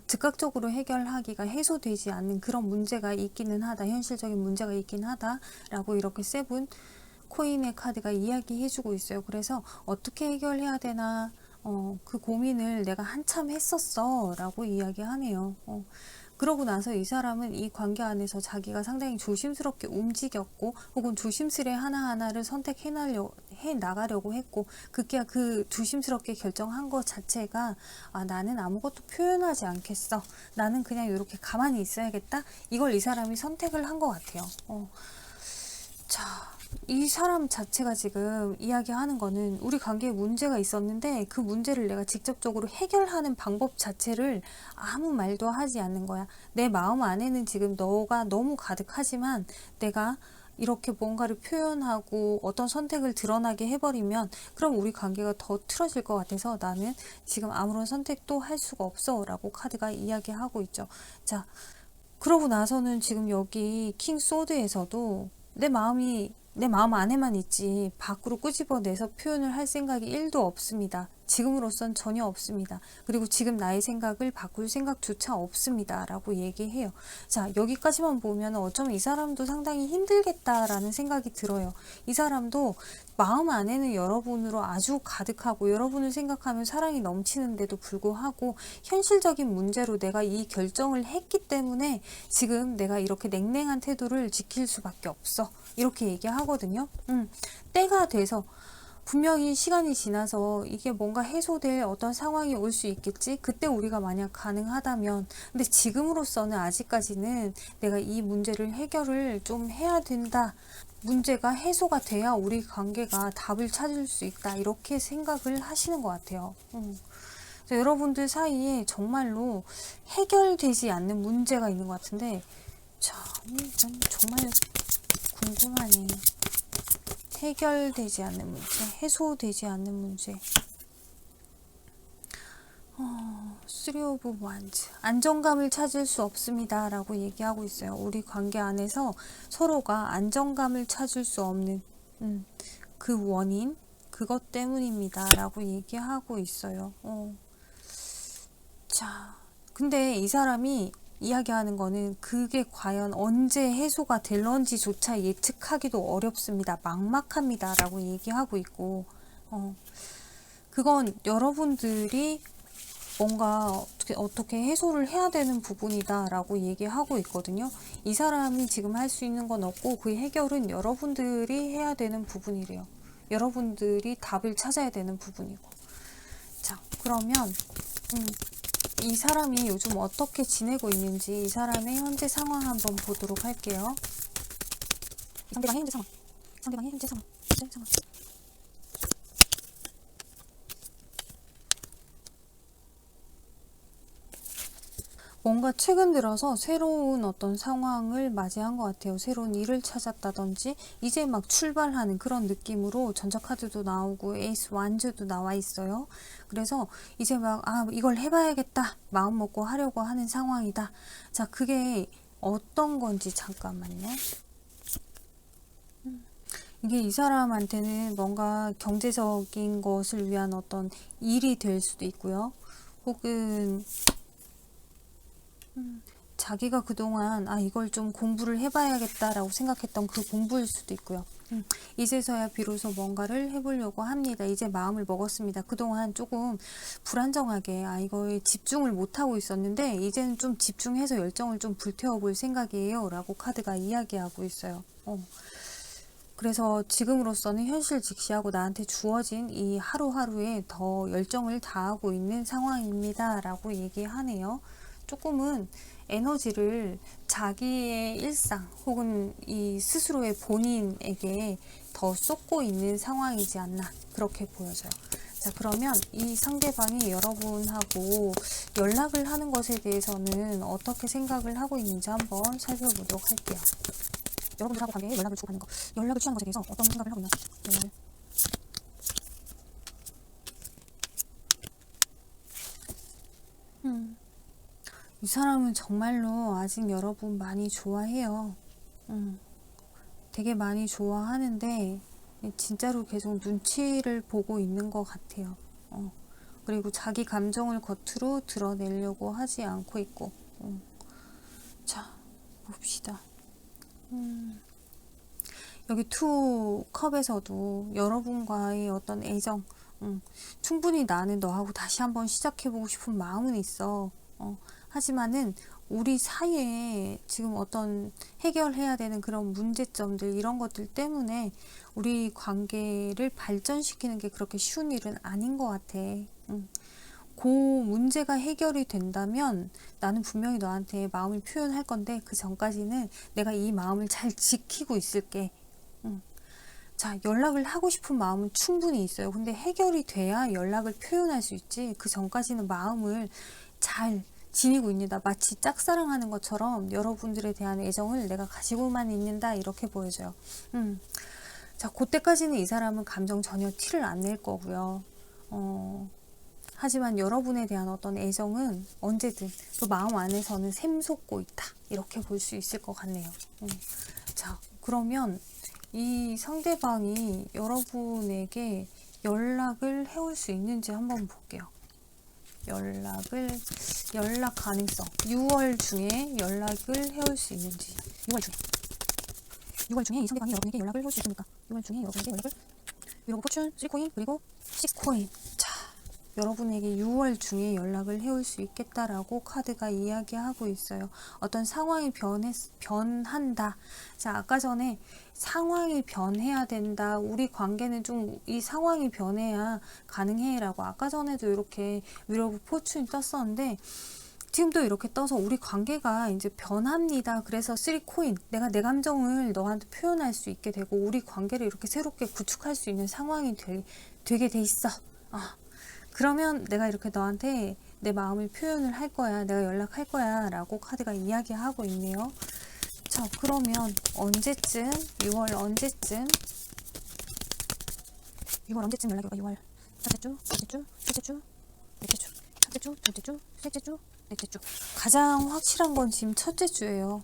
즉각적으로 해결하기가 해소되지 않는 그런 문제가 있기는 하다. 현실적인 문제가 있긴 하다라고 이렇게 세븐 코인의 카드가 이야기해주고 있어요. 그래서 어떻게 해결해야 되나, 그 고민을 내가 한참 했었어 라고 이야기하네요. 그러고 나서 이 사람은 이 관계 안에서 자기가 상당히 조심스럽게 움직였고, 혹은 조심스레 하나하나를 선택해 나가려고 했고, 그 조심스럽게 결정한 것 자체가, 아, 나는 아무것도 표현하지 않겠어. 나는 그냥 이렇게 가만히 있어야겠다. 이걸 이 사람이 선택을 한 것 같아요. 자, 이 사람 자체가 지금 이야기하는 거는 우리 관계에 문제가 있었는데 그 문제를 내가 직접적으로 해결하는 방법 자체를 아무 말도 하지 않는 거야. 내 마음 안에는 지금 너가 너무 가득하지만 내가 이렇게 뭔가를 표현하고 어떤 선택을 드러나게 해버리면 그럼 우리 관계가 더 틀어질 것 같아서 나는 지금 아무런 선택도 할 수가 없어 라고 카드가 이야기하고 있죠. 자, 그러고 나서는 지금 여기 킹 소드에서도 내 마음 안에만 있지 밖으로 끄집어내서 표현을 할 생각이 1도 없습니다. 지금으로선 전혀 없습니다. 그리고 지금 나의 생각을 바꿀 생각조차 없습니다. 라고 얘기해요. 자, 여기까지만 보면 어쩌면 이 사람도 상당히 힘들겠다라는 생각이 들어요. 이 사람도 마음 안에는 여러분으로 아주 가득하고 여러분을 생각하면 사랑이 넘치는데도 불구하고 현실적인 문제로 내가 이 결정을 했기 때문에 지금 내가 이렇게 냉랭한 태도를 지킬 수밖에 없어. 이렇게 얘기하거든요. 때가 돼서 분명히 시간이 지나서 이게 뭔가 해소될 어떤 상황이 올 수 있겠지. 그때 우리가 만약 가능하다면, 근데 지금으로서는 아직까지는 내가 이 문제를 해결을 좀 해야 된다. 문제가 해소가 돼야 우리 관계가 답을 찾을 수 있다. 이렇게 생각을 하시는 것 같아요. 여러분들 사이에 정말로 해결되지 않는 문제가 있는 것 같은데, 자, 이건 정말 궁금하네. 해결되지 않는 문제, 해소되지 않는 문제. Three of Wands. 안정감을 찾을 수 없습니다. 라고 얘기하고 있어요. 우리 관계 안에서 서로가 안정감을 찾을 수 없는 그 원인, 그것 때문입니다. 라고 얘기하고 있어요. 자, 근데 이 사람이 이야기하는 거는 그게 과연 언제 해소가 될런지조차 예측하기도 어렵습니다. 막막합니다. 라고 얘기하고 있고, 그건 여러분들이 뭔가 어떻게 해소를 해야 되는 부분이다 라고 얘기하고 있거든요. 이 사람이 지금 할 수 있는 건 없고 그 해결은 여러분들이 해야 되는 부분이래요. 여러분들이 답을 찾아야 되는 부분이고. 자, 그러면 이 사람이 요즘 어떻게 지내고 있는지 이 사람의 현재 상황 한번 보도록 할게요. 상대방의 현재 상황. 상대방의 현재 상황. 뭔가 최근 들어서 새로운 어떤 상황을 맞이한 것 같아요. 새로운 일을 찾았다든지 이제 막 출발하는 그런 느낌으로 전자카드도 나오고 에이스 완즈도 나와 있어요. 그래서 이제 막 이걸 해봐야겠다 마음 먹고 하려고 하는 상황이다. 자, 그게 어떤 건지 잠깐만요. 이게 이 사람한테는 뭔가 경제적인 것을 위한 어떤 일이 될 수도 있고요. 혹은 자기가 그동안 이걸 좀 공부를 해봐야겠다라고 생각했던 그 공부일 수도 있고요. 이제서야 비로소 뭔가를 해보려고 합니다. 이제 마음을 먹었습니다. 그동안 조금 불안정하게 이거에 집중을 못하고 있었는데 이제는 좀 집중해서 열정을 좀 불태워볼 생각이에요. 라고 카드가 이야기하고 있어요. 그래서 지금으로서는 현실 직시하고 나한테 주어진 이 하루하루에 더 열정을 다하고 있는 상황입니다. 라고 얘기하네요. 조금은 에너지를 자기의 일상 혹은 이 스스로의 본인에게 더 쏟고 있는 상황이지 않나 그렇게 보여져요. 자, 그러면 이 상대방이 여러분하고 연락을 하는 것에 대해서는 어떻게 생각을 하고 있는지 한번 살펴보도록 할게요. 여러분들하고 관계에 연락을 주고 받는 거, 연락을 취하는 것에 대해서 어떤 생각을 하고 있나? 이 사람은 정말로 아직 여러분 많이 좋아해요. 되게 많이 좋아하는데 진짜로 계속 눈치를 보고 있는 것 같아요. 그리고 자기 감정을 겉으로 드러내려고 하지 않고 있고. 자, 봅시다. 여기 투 컵에서도 여러분과의 어떤 애정, 충분히 나는 너하고 다시 한번 시작해보고 싶은 마음은 있어. 하지만은 우리 사이에 지금 어떤 해결해야 되는 그런 문제점들, 이런 것들 때문에 우리 관계를 발전시키는 게 그렇게 쉬운 일은 아닌 것 같아. 그 문제가 해결이 된다면 나는 분명히 너한테 마음을 표현할 건데, 그 전까지는 내가 이 마음을 잘 지키고 있을게. 자, 연락을 하고 싶은 마음은 충분히 있어요. 근데 해결이 돼야 연락을 표현할 수 있지, 그 전까지는 마음을 잘 지니고 있니다. 마치 짝사랑하는 것처럼 여러분들에 대한 애정을 내가 가지고만 있는다, 이렇게 보여져요. 자, 그때까지는 이 사람은 감정 전혀 티를 안 낼 거고요. 하지만 여러분에 대한 어떤 애정은 언제든 그 마음 안에서는 샘솟고 있다, 이렇게 볼 수 있을 것 같네요. 자, 그러면 이 상대방이 여러분에게 연락을 해올 수 있는지 한번 볼게요. 연락 가능성. 6월 중에 연락을 해올 수 있는지. 6월 중에 이 상대방이 여러분에게 연락을 해올 수 있습니까? 6월 중에 여러분에게 연락을. 이러고 포춘 3코인, 그리고 10코인. 자, 여러분에게 6월 중에 연락을 해올 수 있겠다라고 카드가 이야기하고 있어요. 어떤 상황이 변한다. 자, 아까 전에 상황이 변해야 된다. 우리 관계는 좀 이 상황이 변해야 가능해 라고 아까 전에도 이렇게 위로 포춘이 떴었는데, 지금도 이렇게 떠서 우리 관계가 이제 변합니다. 그래서 3코인, 내가 내 감정을 너한테 표현할 수 있게 되고 우리 관계를 이렇게 새롭게 구축할 수 있는 상황이 되게 돼 있어. 그러면 내가 이렇게 너한테 내 마음을 표현을 할 거야, 내가 연락할 거야 라고 카드가 이야기하고 있네요. 자, 그러면 언제쯤, 6월 언제쯤 연락이 올까? 6월 첫째 주, 둘째 주, 셋째 주, 넷째 주, 첫째 주, 둘째 주, 셋째 주, 넷째 주. 가장 확실한 건 지금 첫째 주예요.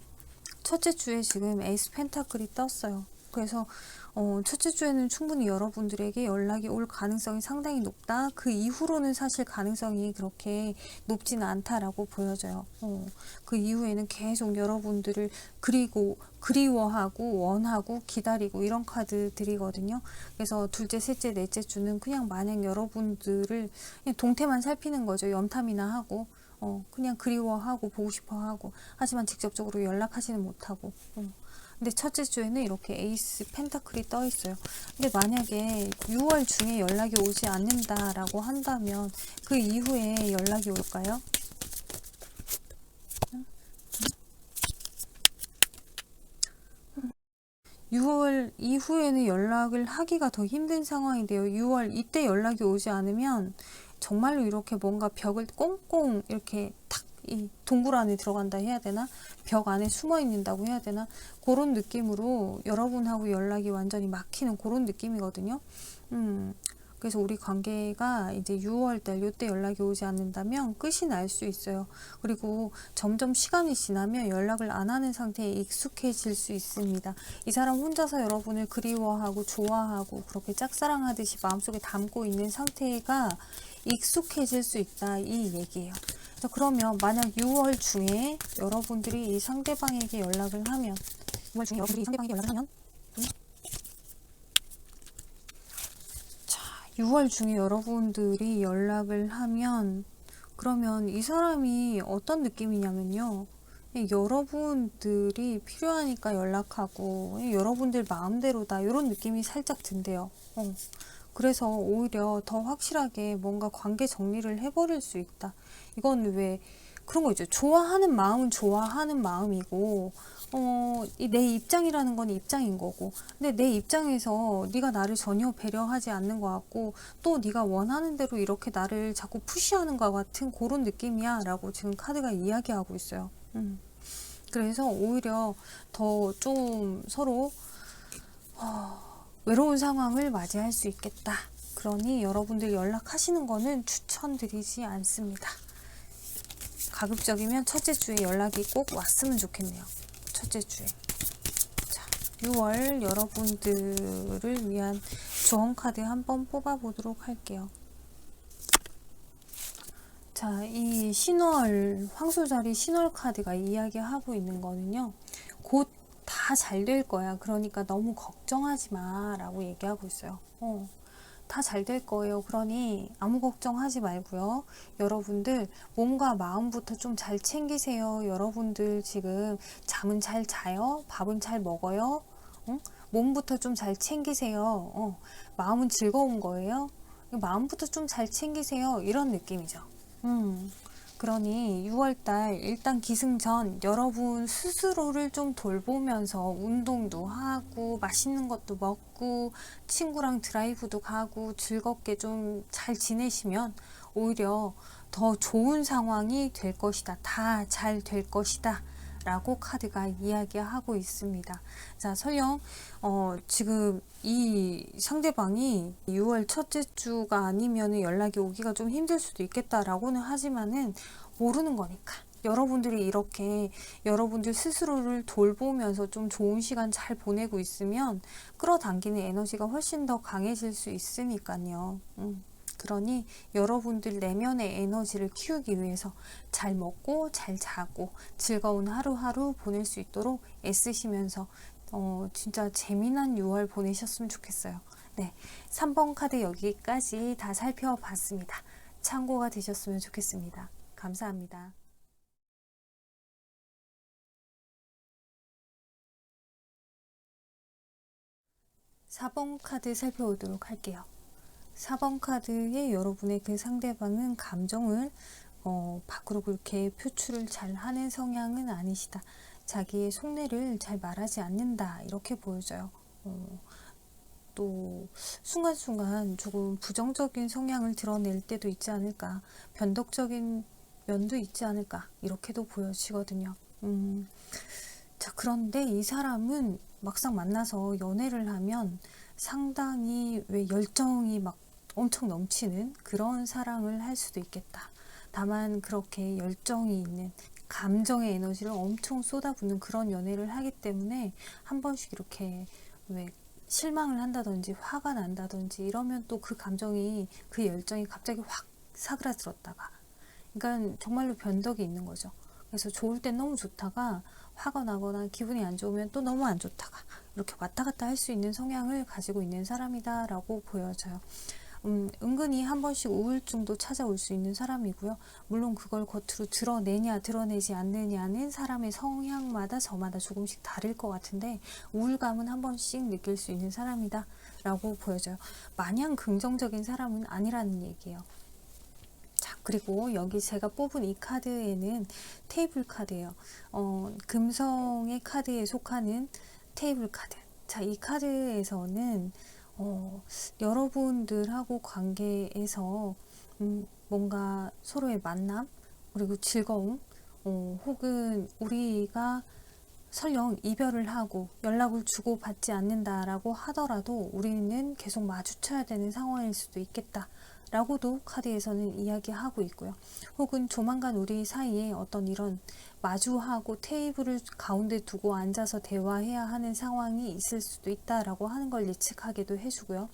첫째 주에 지금 에이스 펜타클이 떴어요. 그래서 첫째 주에는 충분히 여러분들에게 연락이 올 가능성이 상당히 높다. 그 이후로는 사실 가능성이 그렇게 높지는 않다라고 보여져요. 그 이후에는 계속 여러분들을 그리워하고 원하고 기다리고 이런 카드들이거든요. 그래서 둘째, 셋째, 넷째 주는 그냥 마냥 여러분들을 그냥 동태만 살피는 거죠. 염탐이나 하고 그냥 그리워하고 보고 싶어하고, 하지만 직접적으로 연락하지는 못하고. 근데 첫째 주에는 이렇게 에이스 펜타클이 떠 있어요. 근데 만약에 6월 중에 연락이 오지 않는다라고 한다면 그 이후에 연락이 올까요? 6월 이후에는 연락을 하기가 더 힘든 상황인데요. 6월 이때 연락이 오지 않으면 정말로 이렇게 뭔가 벽을 꽁꽁 이렇게 탁, 이 동굴 안에 들어간다 해야 되나? 벽 안에 숨어 있는다고 해야 되나? 그런 느낌으로 여러분하고 연락이 완전히 막히는 그런 느낌이거든요. 그래서 우리 관계가 이제 6월달 요때 연락이 오지 않는다면 끝이 날 수 있어요. 그리고 점점 시간이 지나면 연락을 안 하는 상태에 익숙해질 수 있습니다. 이 사람 혼자서 여러분을 그리워하고 좋아하고 그렇게 짝사랑하듯이 마음속에 담고 있는 상태가 익숙해질 수 있다, 이 얘기예요. 자, 그러면 만약 6월 중에 여러분들이 이 상대방에게 연락을 하면, 6월 중에 여러분들이 이 상대방에게 연락을 하면, 6월 중에 여러분들이 연락을 하면, 그러면 이 사람이 어떤 느낌이냐면요, 여러분들이 필요하니까 연락하고 여러분들 마음대로다, 이런 느낌이 살짝 든대요. 그래서 오히려 더 확실하게 뭔가 관계 정리를 해버릴 수 있다. 이건 왜 그런 거 있죠. 좋아하는 마음은 좋아하는 마음이고, 내 입장이라는 건 입장인 거고, 근데 내 입장에서 네가 나를 전혀 배려하지 않는 것 같고, 또 네가 원하는 대로 이렇게 나를 자꾸 푸시하는 것 같은 그런 느낌이야 라고 지금 카드가 이야기하고 있어요. 그래서 오히려 더 좀 서로 외로운 상황을 맞이할 수 있겠다. 그러니 여러분들 연락하시는 거는 추천드리지 않습니다. 가급적이면 첫째 주에 연락이 꼭 왔으면 좋겠네요. 첫째 주에. 자, 6월 여러분들을 위한 조언 카드 한번 뽑아보도록 할게요. 자, 이 신월, 황소자리 신월 카드가 이야기하고 있는 거는요. 곧 다 잘 될 거야. 그러니까 너무 걱정하지 마 라고 얘기하고 있어요. 다 잘 될 거예요. 그러니 아무 걱정하지 말고요. 여러분들 몸과 마음부터 좀 잘 챙기세요. 여러분들 지금 잠은 잘 자요? 밥은 잘 먹어요? 몸부터 좀 잘 챙기세요. 마음은 즐거운 거예요. 마음부터 좀 잘 챙기세요. 이런 느낌이죠. 그러니 6월달 일단 기승전 여러분 스스로를 좀 돌보면서 운동도 하고 맛있는 것도 먹고 친구랑 드라이브도 가고 즐겁게 좀 잘 지내시면 오히려 더 좋은 상황이 될 것이다. 다 잘 될 것이다. 라고 카드가 이야기하고 있습니다. 자, 설령 지금 이 상대방이 6월 첫째 주가 아니면 연락이 오기가 좀 힘들 수도 있겠다라고는 하지만은 모르는 거니까. 여러분들이 이렇게 여러분들 스스로를 돌보면서 좀 좋은 시간 잘 보내고 있으면 끌어당기는 에너지가 훨씬 더 강해질 수 있으니까요. 그러니 여러분들 내면의 에너지를 키우기 위해서 잘 먹고 잘 자고 즐거운 하루하루 보낼 수 있도록 애쓰시면서 진짜 재미난 6월 보내셨으면 좋겠어요. 네, 3번 카드 여기까지 다 살펴봤습니다. 참고가 되셨으면 좋겠습니다. 감사합니다. 4번 카드 살펴보도록 할게요. 4번 카드에 여러분의 그 상대방은 감정을 밖으로 그렇게 표출을 잘 하는 성향은 아니시다. 자기의 속내를 잘 말하지 않는다. 이렇게 보여져요. 또 순간순간 조금 부정적인 성향을 드러낼 때도 있지 않을까. 변덕적인 면도 있지 않을까. 이렇게도 보여지거든요. 자, 그런데 이 사람은 막상 만나서 연애를 하면 상당히 왜 열정이 막 엄청 넘치는 그런 사랑을 할 수도 있겠다. 다만 그렇게 열정이 있는 감정의 에너지를 엄청 쏟아붓는 그런 연애를 하기 때문에 한 번씩 이렇게 왜 실망을 한다든지 화가 난다든지 이러면 또 그 감정이 그 열정이 갑자기 확 사그라들었다가 그러니까 정말로 변덕이 있는 거죠. 그래서 좋을 땐 너무 좋다가 화가 나거나 기분이 안 좋으면 또 너무 안 좋다가 이렇게 왔다 갔다 할 수 있는 성향을 가지고 있는 사람이다 라고 보여져요. 은근히 한 번씩 우울증도 찾아올 수 있는 사람이고요. 물론 그걸 겉으로 드러내냐 드러내지 않느냐는 사람의 성향마다 저마다 조금씩 다를 것 같은데 우울감은 한 번씩 느낄 수 있는 사람이다 라고 보여져요. 마냥 긍정적인 사람은 아니라는 얘기예요. 자, 그리고 여기 제가 뽑은 이 카드에는 테이블 카드예요. 금성의 카드에 속하는 테이블 카드. 자, 이 카드에서는 여러분들하고 관계에서 뭔가 서로의 만남 그리고 즐거움 혹은 우리가 설령 이별을 하고 연락을 주고받지 않는다라고 하더라도 우리는 계속 마주쳐야 되는 상황일 수도 있겠다 라고도 카드에서는 이야기하고 있고요. 혹은 조만간 우리 사이에 어떤 이런 마주하고 테이블을 가운데 두고 앉아서 대화해야 하는 상황이 있을 수도 있다라고 하는 걸 예측하기도 해주고요.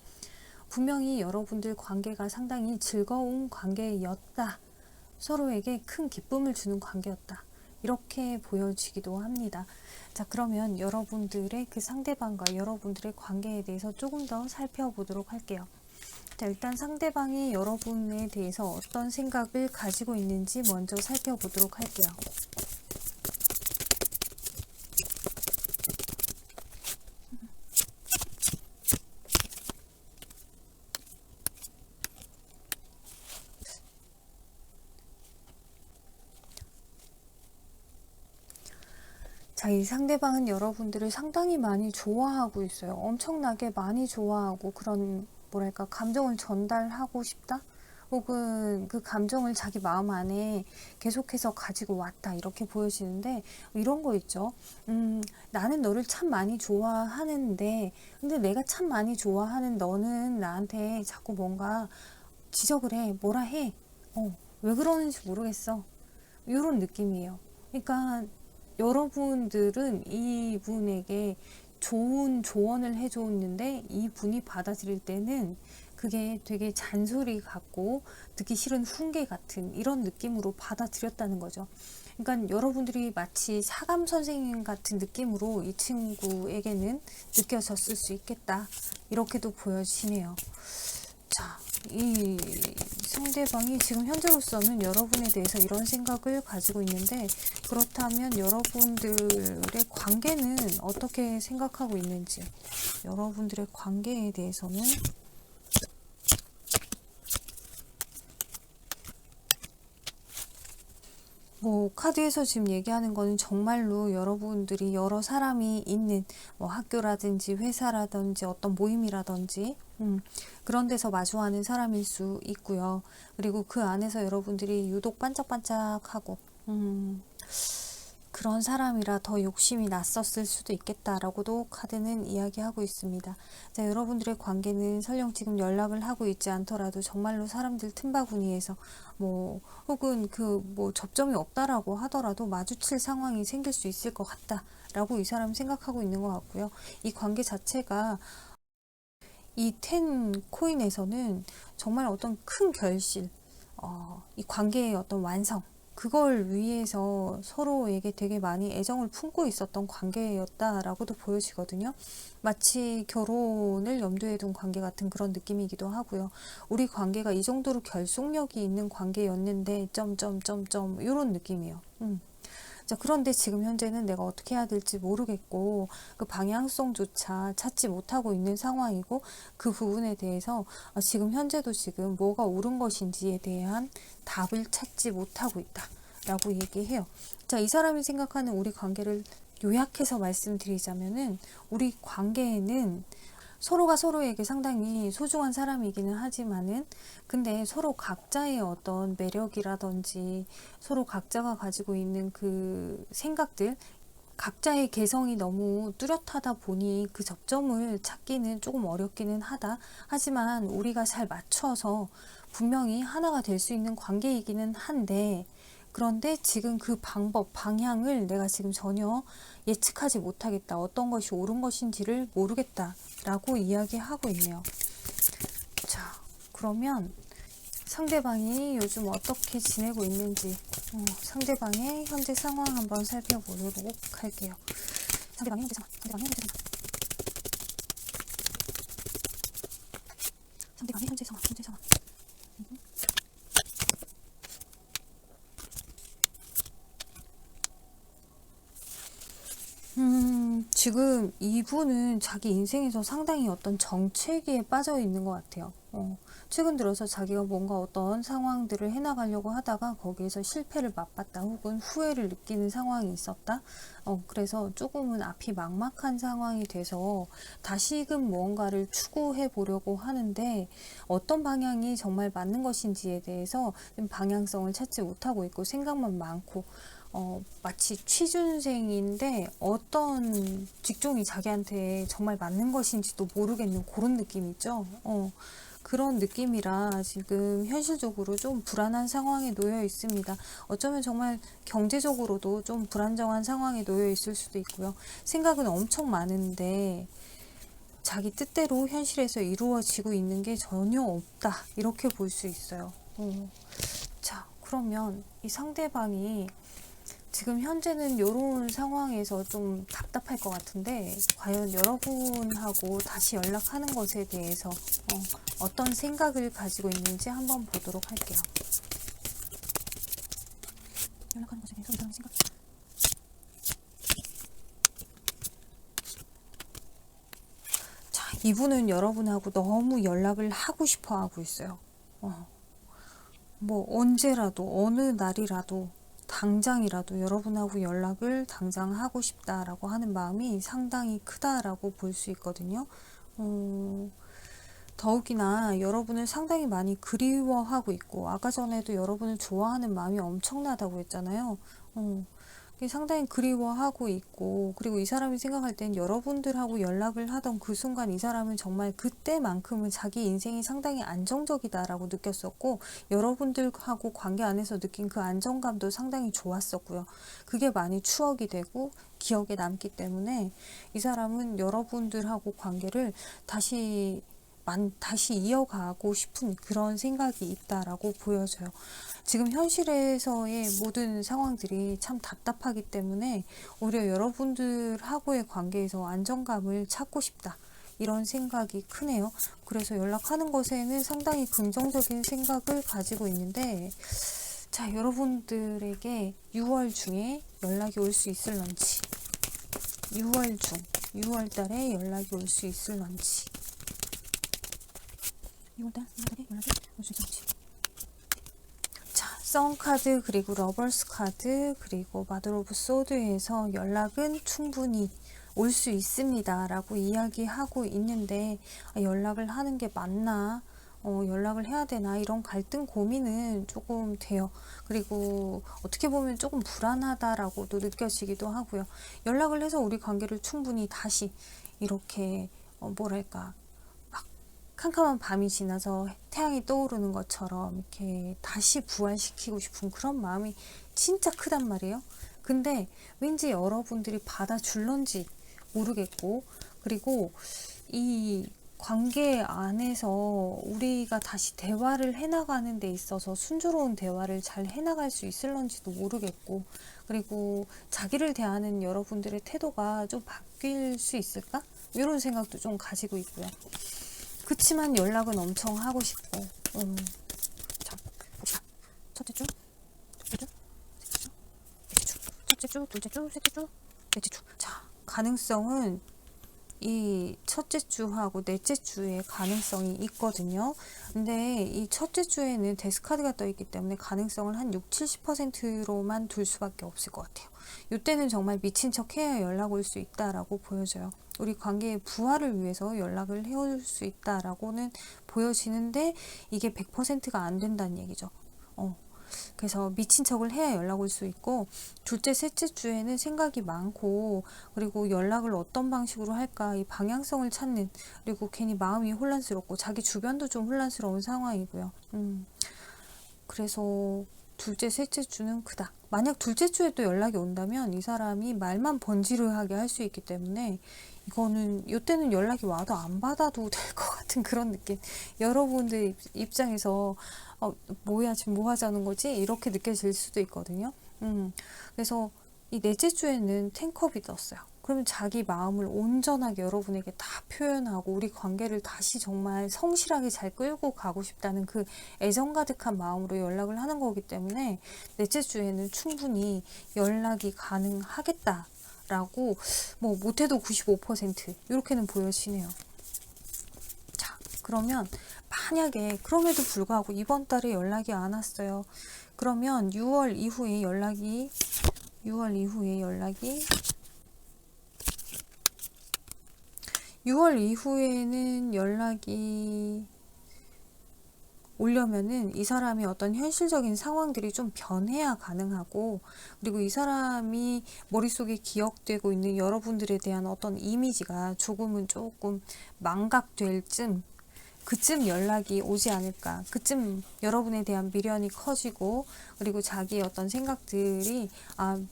분명히 여러분들 관계가 상당히 즐거운 관계였다. 서로에게 큰 기쁨을 주는 관계였다. 이렇게 보여지기도 합니다. 자, 그러면 여러분들의 그 상대방과 여러분들의 관계에 대해서 조금 더 살펴보도록 할게요. 자, 일단 상대방이 여러분에 대해서 어떤 생각을 가지고 있는지 먼저 살펴보도록 할게요. 자, 이 상대방은 여러분들을 상당히 많이 좋아하고 있어요. 엄청나게 많이 좋아하고 그런 뭐랄까 감정을 전달하고 싶다? 혹은 그 감정을 자기 마음 안에 계속해서 가지고 왔다 이렇게 보여지는데 이런 거 있죠. 나는 너를 참 많이 좋아하는데 근데 내가 참 많이 좋아하는 너는 나한테 자꾸 뭔가 지적을 해 뭐라 해 왜 그러는지 모르겠어 이런 느낌이에요. 그러니까 여러분들은 이분에게 좋은 조언을 해줬는데 이 분이 받아들일 때는 그게 되게 잔소리 같고 듣기 싫은 훈계 같은 이런 느낌으로 받아들였다는 거죠. 그러니까 여러분들이 마치 사감 선생님 같은 느낌으로 이 친구에게는 느껴졌을 수 있겠다. 이렇게도 보여지네요. 자, 이 상대방이 지금 현재로서는 여러분에 대해서 이런 생각을 가지고 있는데, 그렇다면 여러분들의 관계는 어떻게 생각하고 있는지, 여러분들의 관계에 대해서는 뭐 카드에서 지금 얘기하는 거는 정말로 여러분들이 여러 사람이 있는 뭐 학교라든지 회사라든지 어떤 모임이라든지 그런 데서 마주하는 사람일 수 있고요. 그리고 그 안에서 여러분들이 유독 반짝반짝하고 그런 사람이라 더 욕심이 났었을 수도 있겠다라고도 카드는 이야기하고 있습니다. 자, 여러분들의 관계는 설령 지금 연락을 하고 있지 않더라도 정말로 사람들 틈바구니에서 뭐 혹은 그 뭐 접점이 없다라고 하더라도 마주칠 상황이 생길 수 있을 것 같다라고 이 사람은 생각하고 있는 것 같고요. 이 관계 자체가 이 10 코인에서는 정말 어떤 큰 결실, 이 관계의 어떤 완성, 그걸 위해서 서로에게 되게 많이 애정을 품고 있었던 관계였다라고도 보여지거든요. 마치 결혼을 염두에 둔 관계 같은 그런 느낌이기도 하고요. 우리 관계가 이 정도로 결속력이 있는 관계였는데 점점점점 이런 느낌이에요. 자, 그런데 지금 현재는 내가 어떻게 해야 될지 모르겠고 그 방향성조차 찾지 못하고 있는 상황이고, 그 부분에 대해서 지금 현재도 지금 뭐가 옳은 것인지에 대한 답을 찾지 못하고 있다 라고 얘기해요. 자, 이 사람이 생각하는 우리 관계를 요약해서 말씀드리자면은, 우리 관계에는 서로가 서로에게 상당히 소중한 사람이기는 하지만은, 근데 서로 각자의 어떤 매력이라든지 서로 각자가 가지고 있는 그 생각들, 각자의 개성이 너무 뚜렷하다 보니 그 접점을 찾기는 조금 어렵기는 하다. 하지만 우리가 잘 맞춰서 분명히 하나가 될 수 있는 관계이기는 한데, 그런데 지금 그 방법, 방향을 내가 지금 전혀 예측하지 못하겠다. 어떤 것이 옳은 것인지를 모르겠다 라고 이야기하고 있네요. 자, 그러면 상대방이 요즘 어떻게 지내고 있는지, 상대방의 현재 상황 한번 살펴보도록 할게요. 상대방의 현재 상황, 상대방의 현재 상황, 현재 상황. 지금 이분은 자기 인생에서 상당히 어떤 정체기에 빠져 있는 것 같아요. 최근 들어서 자기가 뭔가 어떤 상황들을 해나가려고 하다가 거기에서 실패를 맛봤다, 혹은 후회를 느끼는 상황이 있었다. 그래서 조금은 앞이 막막한 상황이 돼서 다시금 무언가를 추구해 보려고 하는데, 어떤 방향이 정말 맞는 것인지에 대해서 좀 방향성을 찾지 못하고 있고, 생각만 많고, 마치 취준생인데 어떤 직종이 자기한테 정말 맞는 것인지도 모르겠는 그런 느낌 있죠. 그런 느낌이라 지금 현실적으로 좀 불안한 상황에 놓여 있습니다. 어쩌면 정말 경제적으로도 좀 불안정한 상황에 놓여 있을 수도 있고요. 생각은 엄청 많은데 자기 뜻대로 현실에서 이루어지고 있는 게 전혀 없다, 이렇게 볼 수 있어요. 자, 그러면 이 상대방이 지금 현재는 이런 상황에서 좀 답답할 것 같은데, 과연 여러분하고 다시 연락하는 것에 대해서 어떤 생각을 가지고 있는지 한번 보도록 할게요. 연락하는 것에 대해서 이런 생각. 자, 이분은 여러분하고 너무 연락을 하고 싶어 하고 있어요. 뭐 언제라도, 어느 날이라도, 당장이라도 여러분하고 연락을 당장 하고 싶다라고 하는 마음이 상당히 크다라고 볼 수 있거든요. 더욱이나 여러분을 상당히 많이 그리워하고 있고, 아까 전에도 여러분을 좋아하는 마음이 엄청나다고 했잖아요. 상당히 그리워하고 있고, 그리고 이 사람이 생각할 땐 여러분들하고 연락을 하던 그 순간 이 사람은 정말 그때만큼은 자기 인생이 상당히 안정적이다라고 느꼈었고, 여러분들하고 관계 안에서 느낀 그 안정감도 상당히 좋았었고요. 그게 많이 추억이 되고 기억에 남기 때문에 이 사람은 여러분들하고 관계를 다시 이어가고 싶은 그런 생각이 있다라고 보여져요. 지금 현실에서의 모든 상황들이 참 답답하기 때문에 오히려 여러분들하고의 관계에서 안정감을 찾고 싶다, 이런 생각이 크네요. 그래서 연락하는 것에는 상당히 긍정적인 생각을 가지고 있는데, 자, 여러분들에게 6월 중에 연락이 올 수 있을런지, 6월 달에 연락이 올 수 있을런지, 6월달에 연락이 올 수 있을런지. 자, 선 카드, 그리고 러버스 카드, 그리고 마더 오브 소드에서 연락은 충분히 올 수 있습니다 라고 이야기하고 있는데, 연락을 하는 게 맞나, 연락을 해야 되나, 이런 갈등 고민은 조금 돼요. 그리고 어떻게 보면 조금 불안하다라고도 느껴지기도 하고요. 연락을 해서 우리 관계를 충분히 다시 이렇게 뭐랄까, 캄캄한 밤이 지나서 태양이 떠오르는 것처럼 이렇게 다시 부활시키고 싶은 그런 마음이 진짜 크단 말이에요. 근데 왠지 여러분들이 받아줄런지 모르겠고, 그리고 이 관계 안에서 우리가 다시 대화를 해나가는 데 있어서 순조로운 대화를 잘 해나갈 수 있을런지도 모르겠고, 그리고 자기를 대하는 여러분들의 태도가 좀 바뀔 수 있을까? 이런 생각도 좀 가지고 있고요. 그치만 연락은 엄청 하고 싶고, 자, 봅시다. 첫째 주, 둘째 주, 셋째 주, 넷째 주, 첫째 주, 둘째 주, 셋째 주, 넷째 주. 자, 가능성은 이 첫째 주하고 넷째 주에 가능성이 있거든요. 근데 이 첫째 주에는 데스카드가 떠 있기 때문에 가능성을 한 60-70%로만 둘 수밖에 없을 것 같아요. 이때는 정말 미친 척 해야 연락 올 수 있다라고 보여져요. 우리 관계의 부활을 위해서 연락을 해올 수 있다라고는 보여지는데, 이게 100%가 안 된다는 얘기죠. 그래서 미친 척을 해야 연락 올 수 있고, 둘째, 셋째 주에는 생각이 많고, 그리고 연락을 어떤 방식으로 할까, 이 방향성을 찾는, 그리고 괜히 마음이 혼란스럽고 자기 주변도 좀 혼란스러운 상황이고요. 그래서 둘째, 셋째 주는 크다. 만약 둘째 주에 또 연락이 온다면 이 사람이 말만 번지르하게 할 수 있기 때문에, 이거는 이때는 연락이 와도 안 받아도 될 것 같은 그런 느낌. 여러분들 입장에서 뭐야, 지금 뭐 하자는 거지? 이렇게 느껴질 수도 있거든요. 그래서 이 넷째 주에는 텐컵이 떴어요. 그러면 자기 마음을 온전하게 여러분에게 다 표현하고 우리 관계를 다시 정말 성실하게 잘 끌고 가고 싶다는 그 애정 가득한 마음으로 연락을 하는 거기 때문에 넷째 주에는 충분히 연락이 가능하겠다 라고, 뭐 못해도 95% 이렇게는 보여지네요. 자, 그러면 만약에 그럼에도 불구하고 이번 달에 연락이 안 왔어요. 그러면 6월 이후에 연락이 6월 이후에는 연락이 오려면은 이 사람의 어떤 현실적인 상황들이 좀 변해야 가능하고, 그리고 이 사람이 머릿속에 기억되고 있는 여러분들에 대한 어떤 이미지가 조금 망각될 쯤, 그쯤 연락이 오지 않을까. 그쯤 여러분에 대한 미련이 커지고, 그리고 자기의 어떤 생각들이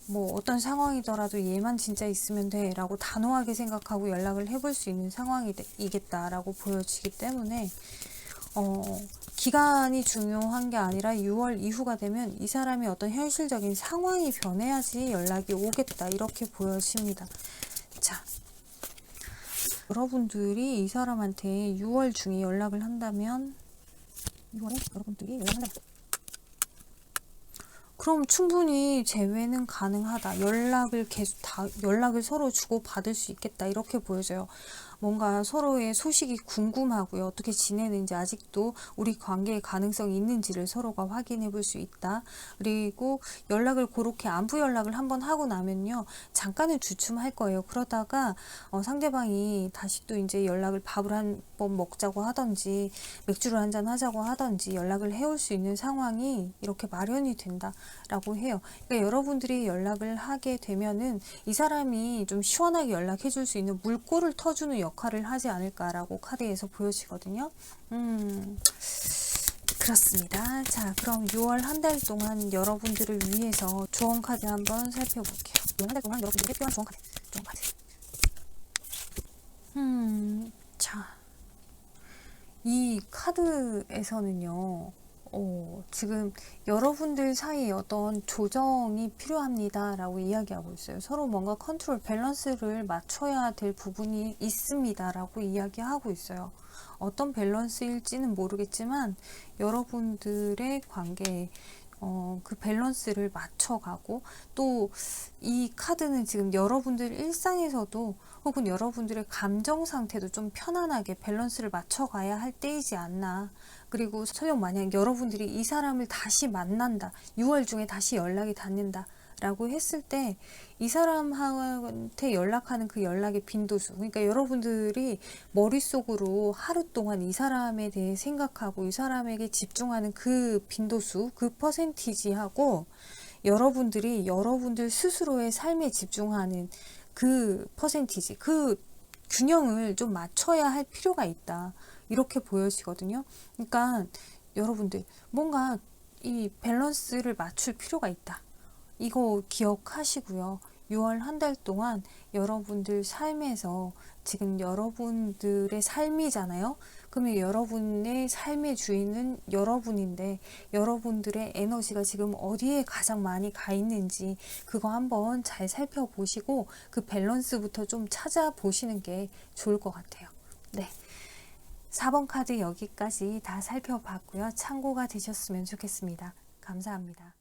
뭐 어떤 상황이더라도 얘만 진짜 있으면 돼 라고 단호하게 생각하고 연락을 해볼 수 있는 상황이겠다라고 보여지기 때문에, 기간이 중요한 게 아니라 6월 이후가 되면 이 사람의 어떤 현실적인 상황이 변해야지 연락이 오겠다, 이렇게 보여집니다. 자, 여러분들이 이 사람한테 6월 중에 연락을 한다면, 6월에 여러분들이 연락을 한다면, 그럼 충분히 재회는 가능하다. 연락을 서로 주고 받을 수 있겠다, 이렇게 보여져요. 뭔가 서로의 소식이 궁금하고요. 어떻게 지내는지 아직도 우리 관계의 가능성이 있는지를 서로가 확인해 볼 수 있다. 그리고 연락을 그렇게 안부 연락을 한번 하고 나면요. 잠깐은 주춤할 거예요. 그러다가 상대방이 다시 또 이제 연락을 밥을 한 번 먹자고 하던지 맥주를 한잔 하자고 하던지 연락을 해올 수 있는 상황이 이렇게 마련이 된다라고 해요. 그러니까 여러분들이 연락을 하게 되면은 이 사람이 좀 시원하게 연락해 줄 수 있는 물꼬를 터주는 역할을 하지 않을까라고 카드에서 보여지거든요. 그렇습니다. 자, 그럼 6월 한 달 동안 여러분들을 위해서 조언 카드 한번 살펴볼게요. 6월 한 달 동안 여러분들에게 필요한 조언 카드. 조언 카드. 자. 이 카드에서는요, 지금 여러분들 사이에 어떤 조정이 필요합니다 라고 이야기하고 있어요. 서로 뭔가 컨트롤, 밸런스를 맞춰야 될 부분이 있습니다 라고 이야기하고 있어요. 어떤 밸런스일지는 모르겠지만 여러분들의 관계에 그 밸런스를 맞춰가고, 또 이 카드는 지금 여러분들 일상에서도 혹은 여러분들의 감정 상태도 좀 편안하게 밸런스를 맞춰가야 할 때이지 않나. 그리고 설령 만약 여러분들이 이 사람을 다시 만난다, 6월 중에 다시 연락이 닿는다 라고 했을 때 이 사람한테 연락하는 그 연락의 빈도수, 그러니까 여러분들이 머릿속으로 하루 동안 이 사람에 대해 생각하고 이 사람에게 집중하는 그 빈도수, 그 퍼센티지하고 여러분들이 여러분들 스스로의 삶에 집중하는 그 퍼센티지, 그 균형을 좀 맞춰야 할 필요가 있다. 이렇게 보여지거든요. 그러니까 여러분들 뭔가 이 밸런스를 맞출 필요가 있다. 이거 기억하시고요. 6월 한 달 동안 여러분들 삶에서 지금 여러분들의 삶이잖아요. 그러면 여러분의 삶의 주인은 여러분인데 여러분들의 에너지가 지금 어디에 가장 많이 가 있는지 그거 한번 잘 살펴보시고 그 밸런스부터 좀 찾아보시는 게 좋을 것 같아요. 네. 4번 카드 여기까지 다 살펴봤고요. 참고가 되셨으면 좋겠습니다. 감사합니다.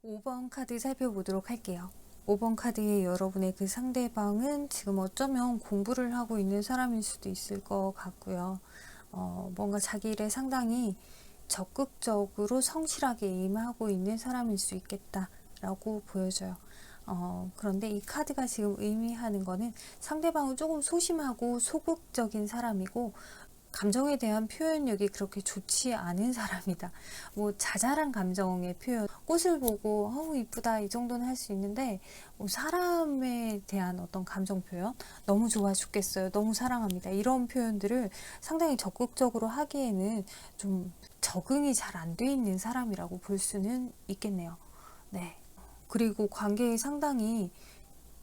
5번 카드 살펴보도록 할게요. 5번 카드의 여러분의 그 상대방은 지금 어쩌면 공부를 하고 있는 사람일 수도 있을 것 같고요. 뭔가 자기 일에 상당히 적극적으로 성실하게 임하고 있는 사람일 수 있겠다라고 보여져요. 그런데 이 카드가 지금 의미하는 거는 상대방은 조금 소심하고 소극적인 사람이고 감정에 대한 표현력이 그렇게 좋지 않은 사람이다. 뭐 자잘한 감정의 표현, 꽃을 보고 이쁘다 이 정도는 할 수 있는데 뭐 사람에 대한 어떤 감정 표현, 너무 좋아 죽겠어요, 너무 사랑합니다, 이런 표현들을 상당히 적극적으로 하기에는 좀 적응이 잘 안 돼 있는 사람이라고 볼 수는 있겠네요. 네. 그리고 관계에 상당히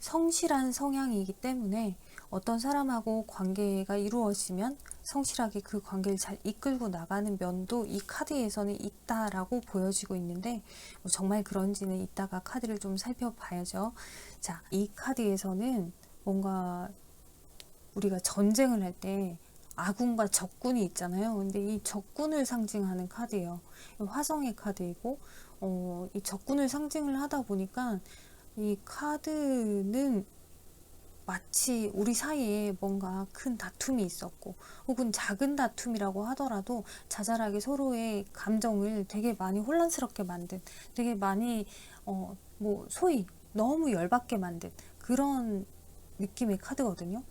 성실한 성향이기 때문에 어떤 사람하고 관계가 이루어지면 성실하게 그 관계를 잘 이끌고 나가는 면도 이 카드에서는 있다라고 보여지고 있는데 정말 그런지는 이따가 카드를 좀 살펴봐야죠. 자, 이 카드에서는 뭔가 우리가 전쟁을 할 때 아군과 적군이 있잖아요. 근데 이 적군을 상징하는 카드예요. 화성의 카드이고 이 적군을 상징을 하다 보니까 이 카드는 마치 우리 사이에 뭔가 큰 다툼이 있었고 혹은 작은 다툼이라고 하더라도 자잘하게 서로의 감정을 되게 많이 혼란스럽게 만든, 되게 많이 뭐 소위 너무 열받게 만든 그런 느낌의 카드거든요.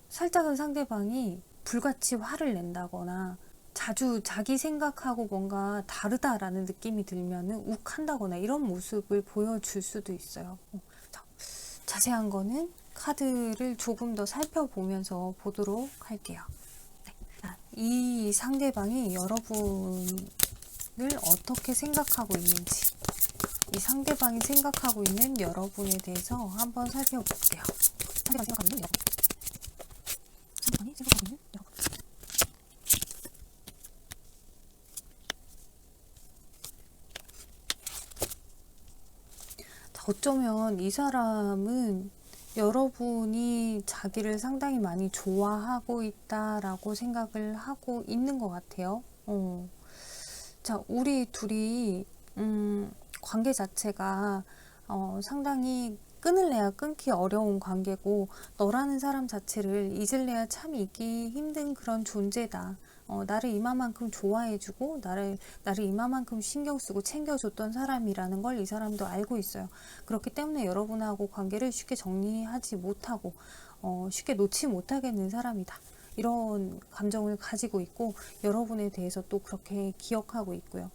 살짝은 상대방이 불같이 화를 낸다거나 자주 자기 생각하고 뭔가 다르다라는 느낌이 들면은 욱한다거나 이런 모습을 보여줄 수도 있어요. 자세한 거는 카드를 조금 더 살펴보면서 보도록 할게요. 네. 이 상대방이 여러분을 어떻게 생각하고 있는지, 이 상대방이 생각하고 있는 여러분에 대해서 한번 살펴볼게요. 상대방이 생각하고 있는 여러분. 상대방이 생각하고 있는 여러분. 어쩌면 이 사람은 여러분이 자기를 상당히 많이 좋아하고 있다라고 생각을 하고 있는 것 같아요. 자, 우리 둘이 관계 자체가 상당히 끊을래야 끊기 어려운 관계고, 너라는 사람 자체를 잊을래야 참 잊기 힘든 그런 존재다. 나를 이마만큼 좋아해주고 나를 이마만큼 신경쓰고 챙겨줬던 사람이라는 걸 이 사람도 알고 있어요. 그렇기 때문에 여러분하고 관계를 쉽게 정리하지 못하고 쉽게 놓지 못하겠는 사람이다. 이런 감정을 가지고 있고, 여러분에 대해서 또 그렇게 기억하고 있고요.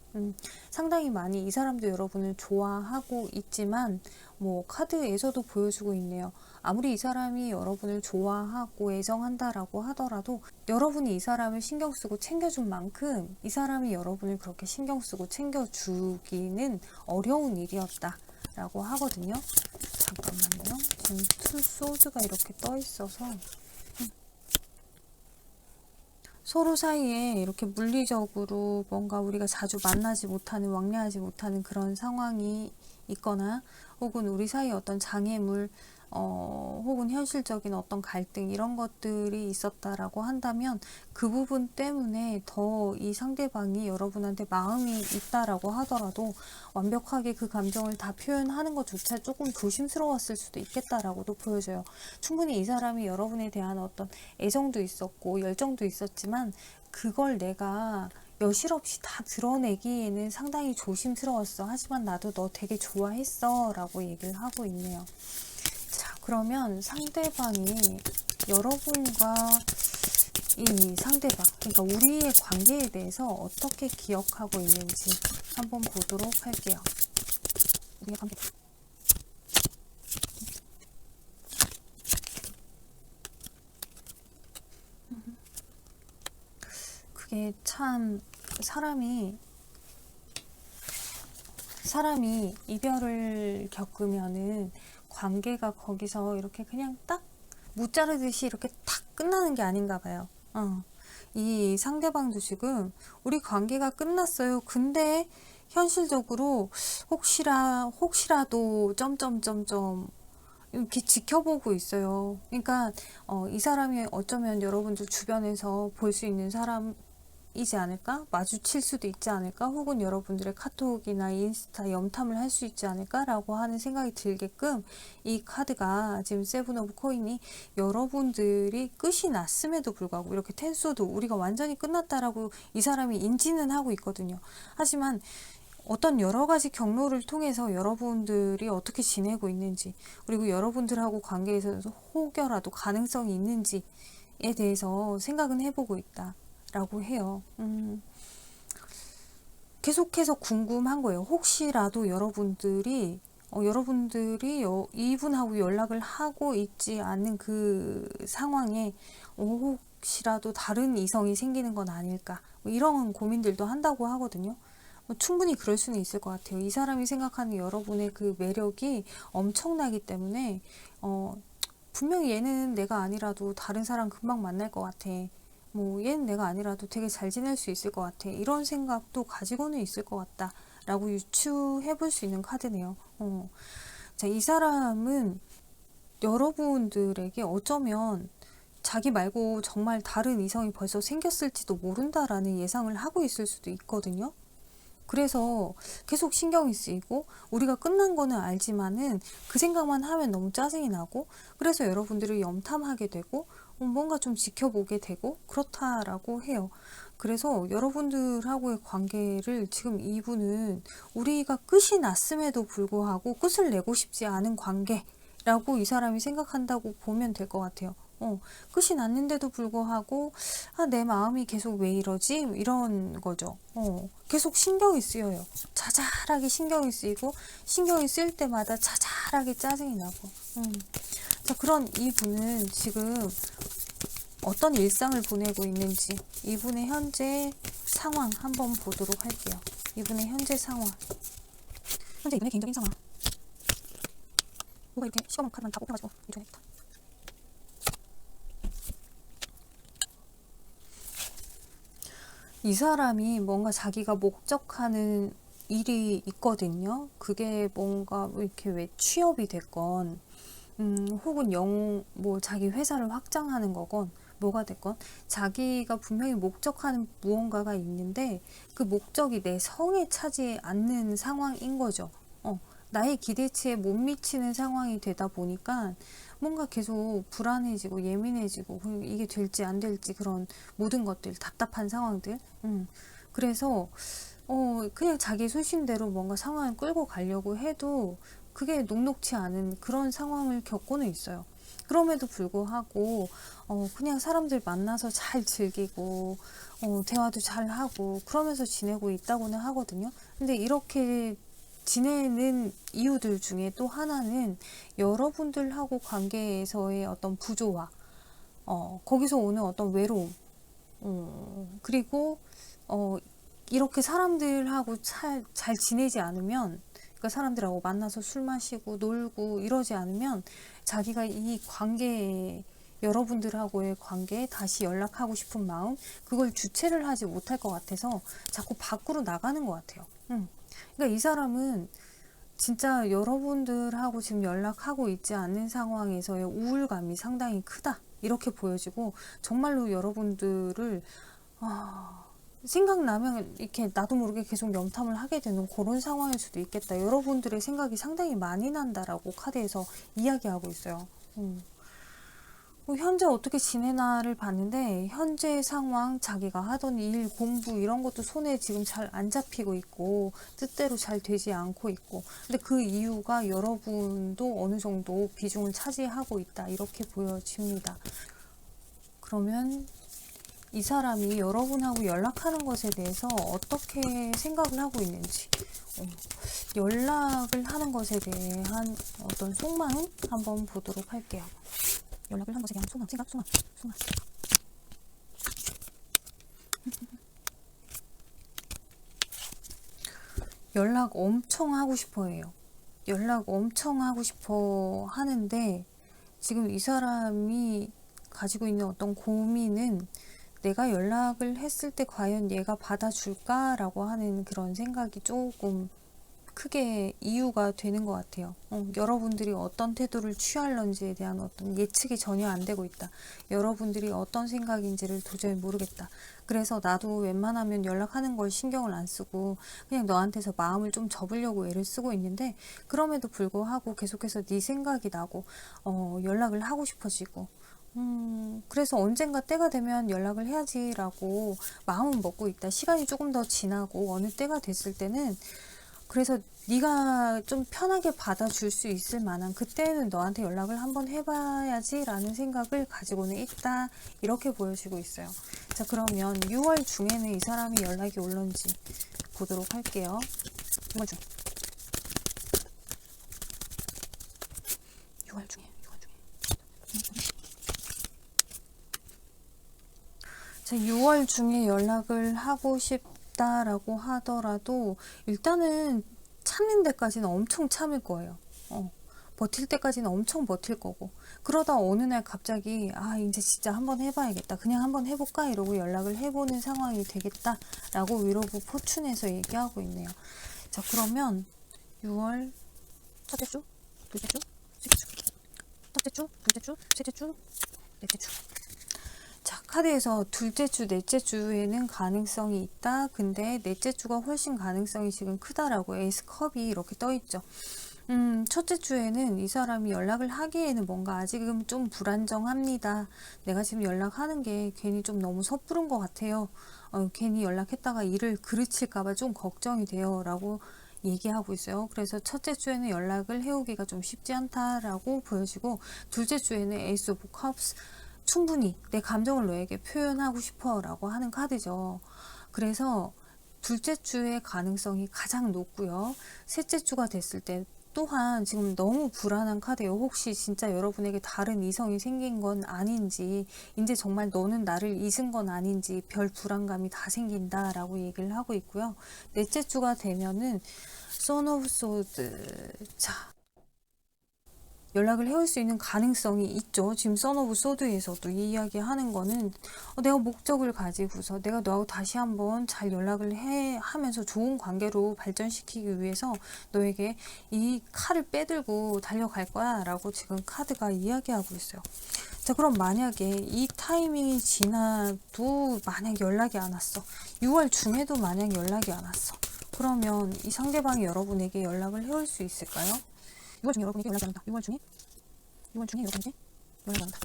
상당히 많이 이 사람도 여러분을 좋아하고 있지만, 뭐 카드에서도 보여주고 있네요. 아무리 이 사람이 여러분을 좋아하고 애정한다라고 하더라도 여러분이 이 사람을 신경 쓰고 챙겨준 만큼 이 사람이 여러분을 그렇게 신경 쓰고 챙겨주기는 어려운 일이었다 라고 하거든요. 잠깐만요. 지금 투 소드가 이렇게 떠 있어서 서로 사이에 이렇게 물리적으로 뭔가 우리가 자주 만나지 못하는, 왕래하지 못하는 그런 상황이 있거나, 혹은 우리 사이에 어떤 장애물, 혹은 현실적인 어떤 갈등, 이런 것들이 있었다라고 한다면 그 부분 때문에 더 이 상대방이 여러분한테 마음이 있다라고 하더라도 완벽하게 그 감정을 다 표현하는 것조차 조금 조심스러웠을 수도 있겠다라고도 보여져요. 충분히 이 사람이 여러분에 대한 어떤 애정도 있었고 열정도 있었지만 그걸 내가 여실없이 다 드러내기에는 상당히 조심스러웠어. 하지만 나도 너 되게 좋아했어 라고 얘기를 하고 있네요. 자, 그러면 상대방이 여러분과 이 상대방, 그러니까 우리의 관계에 대해서 어떻게 기억하고 있는지 한번 보도록 할게요. 우리의 관계. 그게 참 사람이 이별을 겪으면은 관계가 거기서 이렇게 그냥 딱 무자르듯이 이렇게 탁 끝나는 게 아닌가 봐요. 이 상대방도 지금 우리 관계가 끝났어요. 근데 현실적으로 혹시라도 점점점점 이렇게 지켜보고 있어요. 그러니까 이 사람이 어쩌면 여러분들 주변에서 볼 수 있는 사람이지 않을까? 마주칠 수도 있지 않을까? 혹은 여러분들의 카톡이나 인스타 염탐을 할 수 있지 않을까라고 하는 생각이 들게끔 이 카드가 지금 세븐 오브 코인이 여러분들이 끝이 났음에도 불구하고 이렇게 텐소도 우리가 완전히 끝났다라고 이 사람이 인지는 하고 있거든요. 하지만 어떤 여러 가지 경로를 통해서 여러분들이 어떻게 지내고 있는지, 그리고 여러분들하고 관계에서 혹여라도 가능성이 있는지에 대해서 생각은 해보고 있다라고 해요. 계속해서 궁금한 거예요. 혹시라도 여러분들이 이분하고 연락을 하고 있지 않은 그 상황에 혹시라도 다른 이성이 생기는 건 아닐까, 뭐 이런 고민들도 한다고 하거든요. 충분히 그럴 수는 있을 것 같아요. 이 사람이 생각하는 여러분의 그 매력이 엄청나기 때문에 분명히 얘는 내가 아니라도 다른 사람 금방 만날 것 같아. 뭐 얘는 내가 아니라도 되게 잘 지낼 수 있을 것 같아. 이런 생각도 가지고는 있을 것 같다 라고 유추해 볼 수 있는 카드네요. 자, 이 사람은 여러분들에게 어쩌면 자기 말고 정말 다른 이성이 벌써 생겼을지도 모른다라는 예상을 하고 있을 수도 있거든요. 그래서 계속 신경이 쓰이고, 우리가 끝난 거는 알지만은 그 생각만 하면 너무 짜증이 나고, 그래서 여러분들을 염탐하게 되고 뭔가 좀 지켜보게 되고 그렇다라고 해요. 그래서 여러분들하고의 관계를 지금 이분은 우리가 끝이 났음에도 불구하고 끝을 내고 싶지 않은 관계라고 이 사람이 생각한다고 보면 될 것 같아요. 끝이 났는데도 불구하고 내 마음이 계속 왜 이러지? 이런 거죠. 계속 신경이 쓰여요. 자잘하게 신경이 쓰이고, 신경이 쓰일 때마다 자잘하게 짜증이 나고. 자, 그런 이분은 지금 어떤 일상을 보내고 있는지, 이분의 현재 상황 한번 보도록 할게요. 이분의 현재 상황. 현재 이분의 개인적인 상황. 뭐가 이렇게 시커먼 카드만 다 뽑혀가지고 이쪽에다. 이 사람이 뭔가 자기가 목적하는 일이 있거든요. 그게 뭔가 이렇게 왜 취업이 됐건, 혹은 뭐 자기 회사를 확장하는 거건, 뭐가 됐건 자기가 분명히 목적하는 무언가가 있는데 그 목적이 내 성에 차지 않는 상황인 거죠. 나의 기대치에 못 미치는 상황이 되다 보니까 뭔가 계속 불안해지고 예민해지고 이게 될지 안 될지 그런 모든 것들 답답한 상황들. 그래서 그냥 자기 소신대로 뭔가 상황을 끌고 가려고 해도 그게 녹록치 않은 그런 상황을 겪고는 있어요. 그럼에도 불구하고 그냥 사람들 만나서 잘 즐기고 대화도 잘 하고 그러면서 지내고 있다고는 하거든요. 근데 이렇게 지내는 이유들 중에 또 하나는 여러분들하고 관계에서의 어떤 부조화, 거기서 오는 어떤 외로움, 그리고 이렇게 사람들하고 잘 지내지 않으면, 그러니까 사람들하고 만나서 술 마시고 놀고 이러지 않으면 자기가 이 관계에, 여러분들하고의 관계에 다시 연락하고 싶은 마음, 그걸 주체를 하지 못할 것 같아서 자꾸 밖으로 나가는 것 같아요. 그러니까 이 사람은 진짜 여러분들하고 지금 연락하고 있지 않는 상황에서의 우울감이 상당히 크다, 이렇게 보여지고, 정말로 여러분들을 생각나면 이렇게 나도 모르게 계속 염탐을 하게 되는 그런 상황일 수도 있겠다. 여러분들의 생각이 상당히 많이 난다라고 카드에서 이야기하고 있어요. 현재 어떻게 지내나를 봤는데, 현재 상황, 자기가 하던 일, 공부 이런 것도 손에 지금 잘 안 잡히고 있고 뜻대로 잘 되지 않고 있고, 근데 그 이유가 여러분도 어느 정도 비중을 차지하고 있다, 이렇게 보여집니다. 그러면 이 사람이 여러분하고 연락하는 것에 대해서 어떻게 생각을 하고 있는지, 연락을 하는 것에 대한 어떤 속마음 한번 보도록 할게요. 연락을 하는 것에 대한 속마음, 생각, 속마음. 연락 엄청 하고 싶어 해요. 연락 엄청 하고 싶어 하는데, 지금 이 사람이 가지고 있는 어떤 고민은 내가 연락을 했을 때 과연 얘가 받아줄까라고 하는 그런 생각이 조금 크게 이유가 되는 것 같아요. 여러분들이 어떤 태도를 취할런지에 대한 어떤 예측이 전혀 안 되고 있다. 여러분들이 어떤 생각인지를 도저히 모르겠다. 그래서 나도 웬만하면 연락하는 걸 신경을 안 쓰고 그냥 너한테서 마음을 좀 접으려고 애를 쓰고 있는데, 그럼에도 불구하고 계속해서 네 생각이 나고 연락을 하고 싶어지고, 그래서 언젠가 때가 되면 연락을 해야지라고 마음은 먹고 있다. 시간이 조금 더 지나고 어느 때가 됐을 때는, 그래서 네가 좀 편하게 받아줄 수 있을 만한 그때는 너한테 연락을 한번 해봐야지 라는 생각을 가지고는 있다, 이렇게 보여지고 있어요. 자, 그러면 6월 중에는 이 사람이 연락이 올런지 보도록 할게요. 6월 중. 6월 중에. 자, 6월 중에 연락을 하고 싶다라고 하더라도 일단은 참는 데까지는 엄청 참을 거예요. 버틸 때까지는 엄청 버틸 거고, 그러다 어느 날 갑자기 이제 진짜 한번 해봐야겠다, 그냥 한번 해볼까 이러고 연락을 해보는 상황이 되겠다라고 위로부 포춘에서 얘기하고 있네요. 자, 그러면 6월 첫째 주, 둘째 주, 셋째 주, 첫째 주, 둘째 주, 셋째 주, 넷째 주. 자, 카드에서 둘째 주, 넷째 주에는 가능성이 있다. 근데 넷째 주가 훨씬 가능성이 지금 크다라고 에이스 컵이 이렇게 떠 있죠. 첫째 주에는 이 사람이 연락을 하기에는 뭔가 아직은 좀 불안정합니다. 내가 지금 연락하는 게 괜히 좀 너무 섣부른 것 같아요. 괜히 연락했다가 일을 그르칠까봐 좀 걱정이 돼요, 라고 얘기하고 있어요. 그래서 첫째 주에는 연락을 해오기가 좀 쉽지 않다라고 보여지고, 둘째 주에는 에이스 오브 컵스, 충분히 내 감정을 너에게 표현하고 싶어 라고 하는 카드죠. 그래서 둘째 주의 가능성이 가장 높고요. 셋째 주가 됐을 때 또한 지금 너무 불안한 카드예요. 혹시 진짜 여러분에게 다른 이성이 생긴 건 아닌지, 이제 정말 너는 나를 잊은 건 아닌지 별 불안감이 다 생긴다라고 얘기를 하고 있고요. 넷째 주가 되면은 Son of Swords. 자, 연락을 해올 수 있는 가능성이 있죠. 지금 선 오브 소드에서도 이 이야기 하는 거는 내가 목적을 가지고서 내가 너하고 다시 한번 잘 연락을 하면서 좋은 관계로 발전시키기 위해서 너에게 이 칼을 빼들고 달려갈 거야 라고 지금 카드가 이야기하고 있어요. 자, 그럼 만약에 이 타이밍이 지나도 만약 연락이 안 왔어. 6월 중에도 만약 연락이 안 왔어. 그러면 이 상대방이 여러분에게 연락을 해올 수 있을까요? 6월 중에 여러분에게 연락이 안 온다. 6월 중에 여러분에게 연락이 안 온다.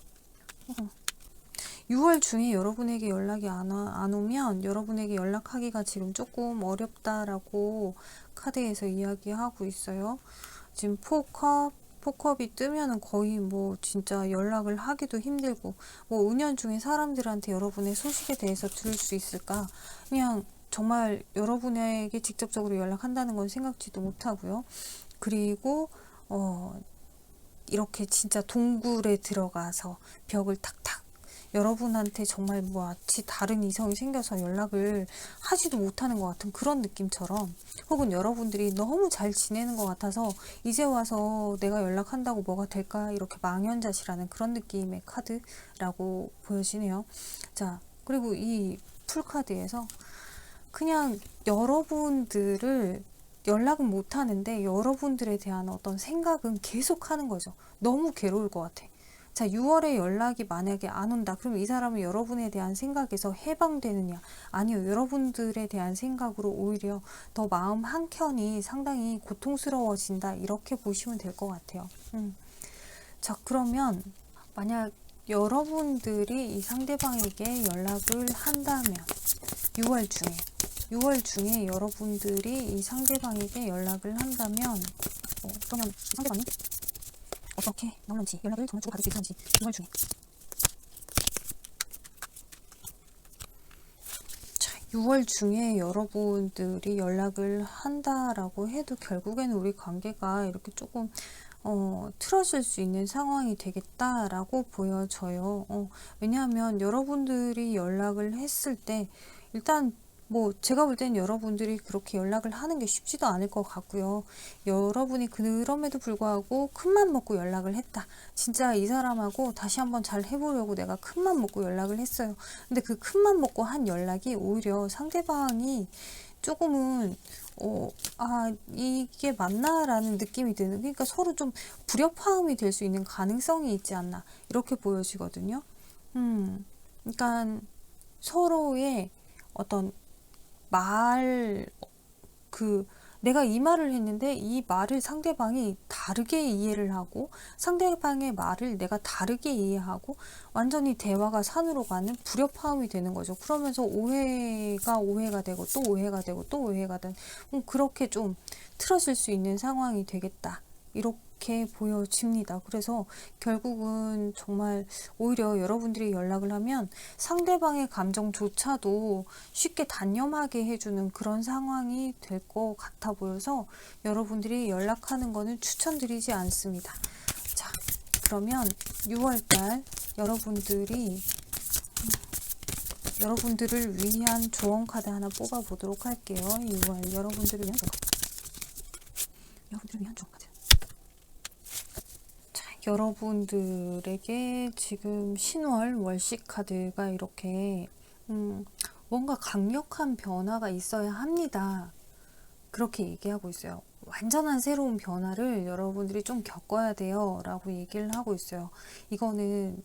6월 중에 여러분에게 연락이 안 오면 여러분에게 연락하기가 지금 조금 어렵다라고 카드에서 이야기하고 있어요. 지금 포컵이 뜨면은 거의 뭐 진짜 연락을 하기도 힘들고, 뭐 은연중에 사람들한테 여러분의 소식에 대해서 들을 수 있을까? 그냥 정말 여러분에게 직접적으로 연락한다는 건 생각지도 못하고요. 그리고 이렇게 진짜 동굴에 들어가서 벽을 탁탁, 여러분한테 정말 마치 다른 이성이 생겨서 연락을 하지도 못하는 것 같은 그런 느낌처럼, 혹은 여러분들이 너무 잘 지내는 것 같아서 이제 와서 내가 연락한다고 뭐가 될까, 이렇게 망연자실하는 그런 느낌의 카드라고 보여지네요. 자, 그리고 이 풀카드에서 그냥 여러분들을 연락은 못 하는데 여러분들에 대한 어떤 생각은 계속 하는 거죠. 너무 괴로울 것 같아. 자, 6월에 연락이 만약에 안 온다. 그럼 이 사람은 여러분에 대한 생각에서 해방되느냐? 아니요. 여러분들에 대한 생각으로 오히려 더 마음 한켠이 상당히 고통스러워진다. 이렇게 보시면 될 것 같아요. 자, 그러면 만약 여러분들이 이 상대방에게 연락을 한다면 6월 중에 여러분들이 이 상대방에게 연락을 한다면 그러면 상대방이 어떻게 나올는지, 연락을 정말 주고받을 수 있는지 6월 중에. 자, 6월 중에 여러분들이 연락을 한다라고 해도 결국에는 우리 관계가 이렇게 조금 틀어질 수 있는 상황이 되겠다라고 보여져요. 왜냐하면 여러분들이 연락을 했을 때 일단 뭐 제가 볼 땐 여러분들이 그렇게 연락을 하는 게 쉽지도 않을 것 같고요. 여러분이 그럼에도 불구하고 큰맘 먹고 연락을 했다. 진짜 이 사람하고 다시 한번 잘 해보려고 내가 큰맘 먹고 연락을 했어요. 근데 그 큰맘 먹고 한 연락이 오히려 상대방이 조금은 이게 맞나라는 느낌이 드는, 그러니까 서로 좀 불협화음이 될 수 있는 가능성이 있지 않나, 이렇게 보여지거든요. 그러니까 서로의 어떤 내가 이 말을 했는데 이 말을 상대방이 다르게 이해를 하고, 상대방의 말을 내가 다르게 이해하고, 완전히 대화가 산으로 가는 불협화음이 되는 거죠. 그러면서 오해가 되고 또 오해가 되고 또 오해가 되는, 그렇게 좀 틀어질 수 있는 상황이 되겠다, 이렇게 보여집니다. 그래서 결국은 정말 오히려 여러분들이 연락을 하면 상대방의 감정조차도 쉽게 단념하게 해주는 그런 상황이 될 것 같아 보여서 여러분들이 연락하는 거는 추천드리지 않습니다. 자, 그러면 6월달 여러분들을 위한 조언 카드 하나 뽑아 보도록 할게요. 6월 여러분들을 위한 조언 카드. 여러분들에게 지금 신월 월식 카드가 이렇게 뭔가 강력한 변화가 있어야 합니다. 그렇게 얘기하고 있어요. 완전한 새로운 변화를 여러분들이 좀 겪어야 돼요 라고 얘기를 하고 있어요. 이거는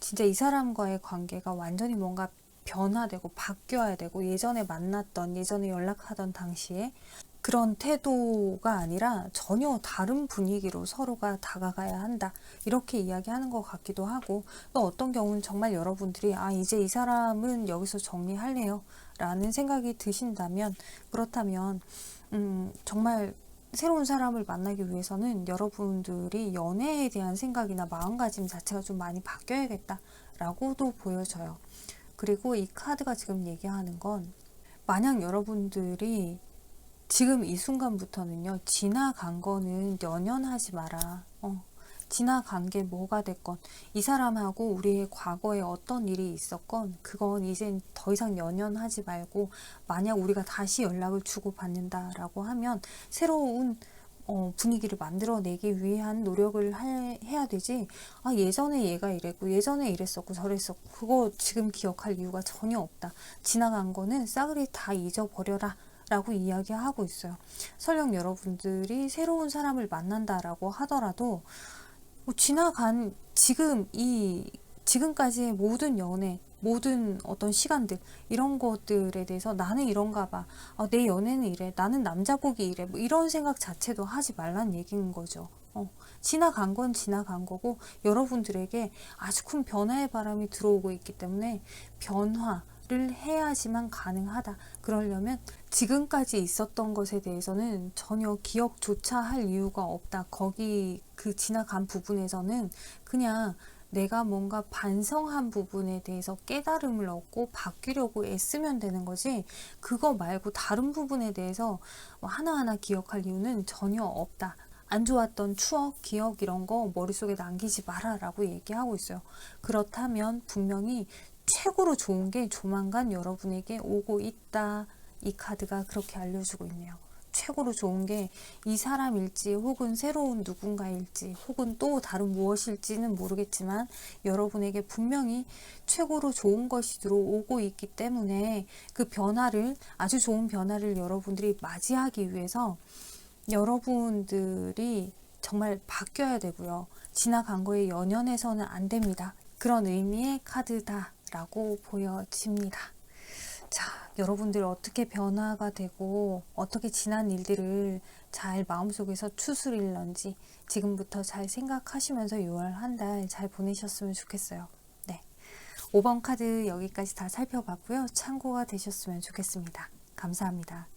진짜 이 사람과의 관계가 완전히 뭔가 변화되고 바뀌어야 되고, 예전에 만났던, 예전에 연락하던 당시에 그런 태도가 아니라 전혀 다른 분위기로 서로가 다가가야 한다, 이렇게 이야기하는 것 같기도 하고, 또 어떤 경우는 정말 여러분들이 이제 이 사람은 여기서 정리할래요 라는 생각이 드신다면, 그렇다면 정말 새로운 사람을 만나기 위해서는 여러분들이 연애에 대한 생각이나 마음가짐 자체가 좀 많이 바뀌어야겠다 라고도 보여져요. 그리고 이 카드가 지금 얘기하는 건, 만약 여러분들이 지금 이 순간부터는요, 지나간 거는 연연하지 마라. 지나간 게 뭐가 됐건, 이 사람하고 우리의 과거에 어떤 일이 있었건 그건 이젠 더 이상 연연하지 말고, 만약 우리가 다시 연락을 주고받는다라고 하면 새로운 분위기를 만들어내기 위한 노력을 해야 되지. 아, 예전에 얘가 이랬고 예전에 이랬었고 저랬었고 그거 지금 기억할 이유가 전혀 없다. 지나간 거는 싸그리 다 잊어버려라 라고 이야기하고 있어요. 설령 여러분들이 새로운 사람을 만난다라고 하더라도 지나간 지금까지의 모든 연애, 모든 어떤 시간들, 이런 것들에 대해서 나는 이런가 봐. 내 연애는 이래. 나는 남자복이 이래. 뭐 이런 생각 자체도 하지 말란 얘기인 거죠. 지나간 건 지나간 거고, 여러분들에게 아주 큰 변화의 바람이 들어오고 있기 때문에 변화를 해야지만 가능하다. 그러려면 지금까지 있었던 것에 대해서는 전혀 기억조차 할 이유가 없다. 거기 그 지나간 부분에서는 그냥 내가 뭔가 반성한 부분에 대해서 깨달음을 얻고 바뀌려고 애쓰면 되는 거지, 그거 말고 다른 부분에 대해서 하나하나 기억할 이유는 전혀 없다. 안 좋았던 추억, 기억 이런 거 머릿속에 남기지 마라 라고 얘기하고 있어요. 그렇다면 분명히 최고로 좋은 게 조만간 여러분에게 오고 있다. 이 카드가 그렇게 알려주고 있네요. 최고로 좋은 게 이 사람일지 혹은 새로운 누군가일지 혹은 또 다른 무엇일지는 모르겠지만 여러분에게 분명히 최고로 좋은 것이 들어오고 있기 때문에 그 변화를, 아주 좋은 변화를 여러분들이 맞이하기 위해서 여러분들이 정말 바뀌어야 되고요. 지나간 거에 연연해서는 안 됩니다. 그런 의미의 카드다라고 보여집니다. 자, 여러분들 어떻게 변화가 되고 어떻게 지난 일들을 잘 마음속에서 추스릴런지 지금부터 잘 생각하시면서 6월 한 달 잘 보내셨으면 좋겠어요. 네, 5번 카드 여기까지 다 살펴봤고요. 참고가 되셨으면 좋겠습니다. 감사합니다.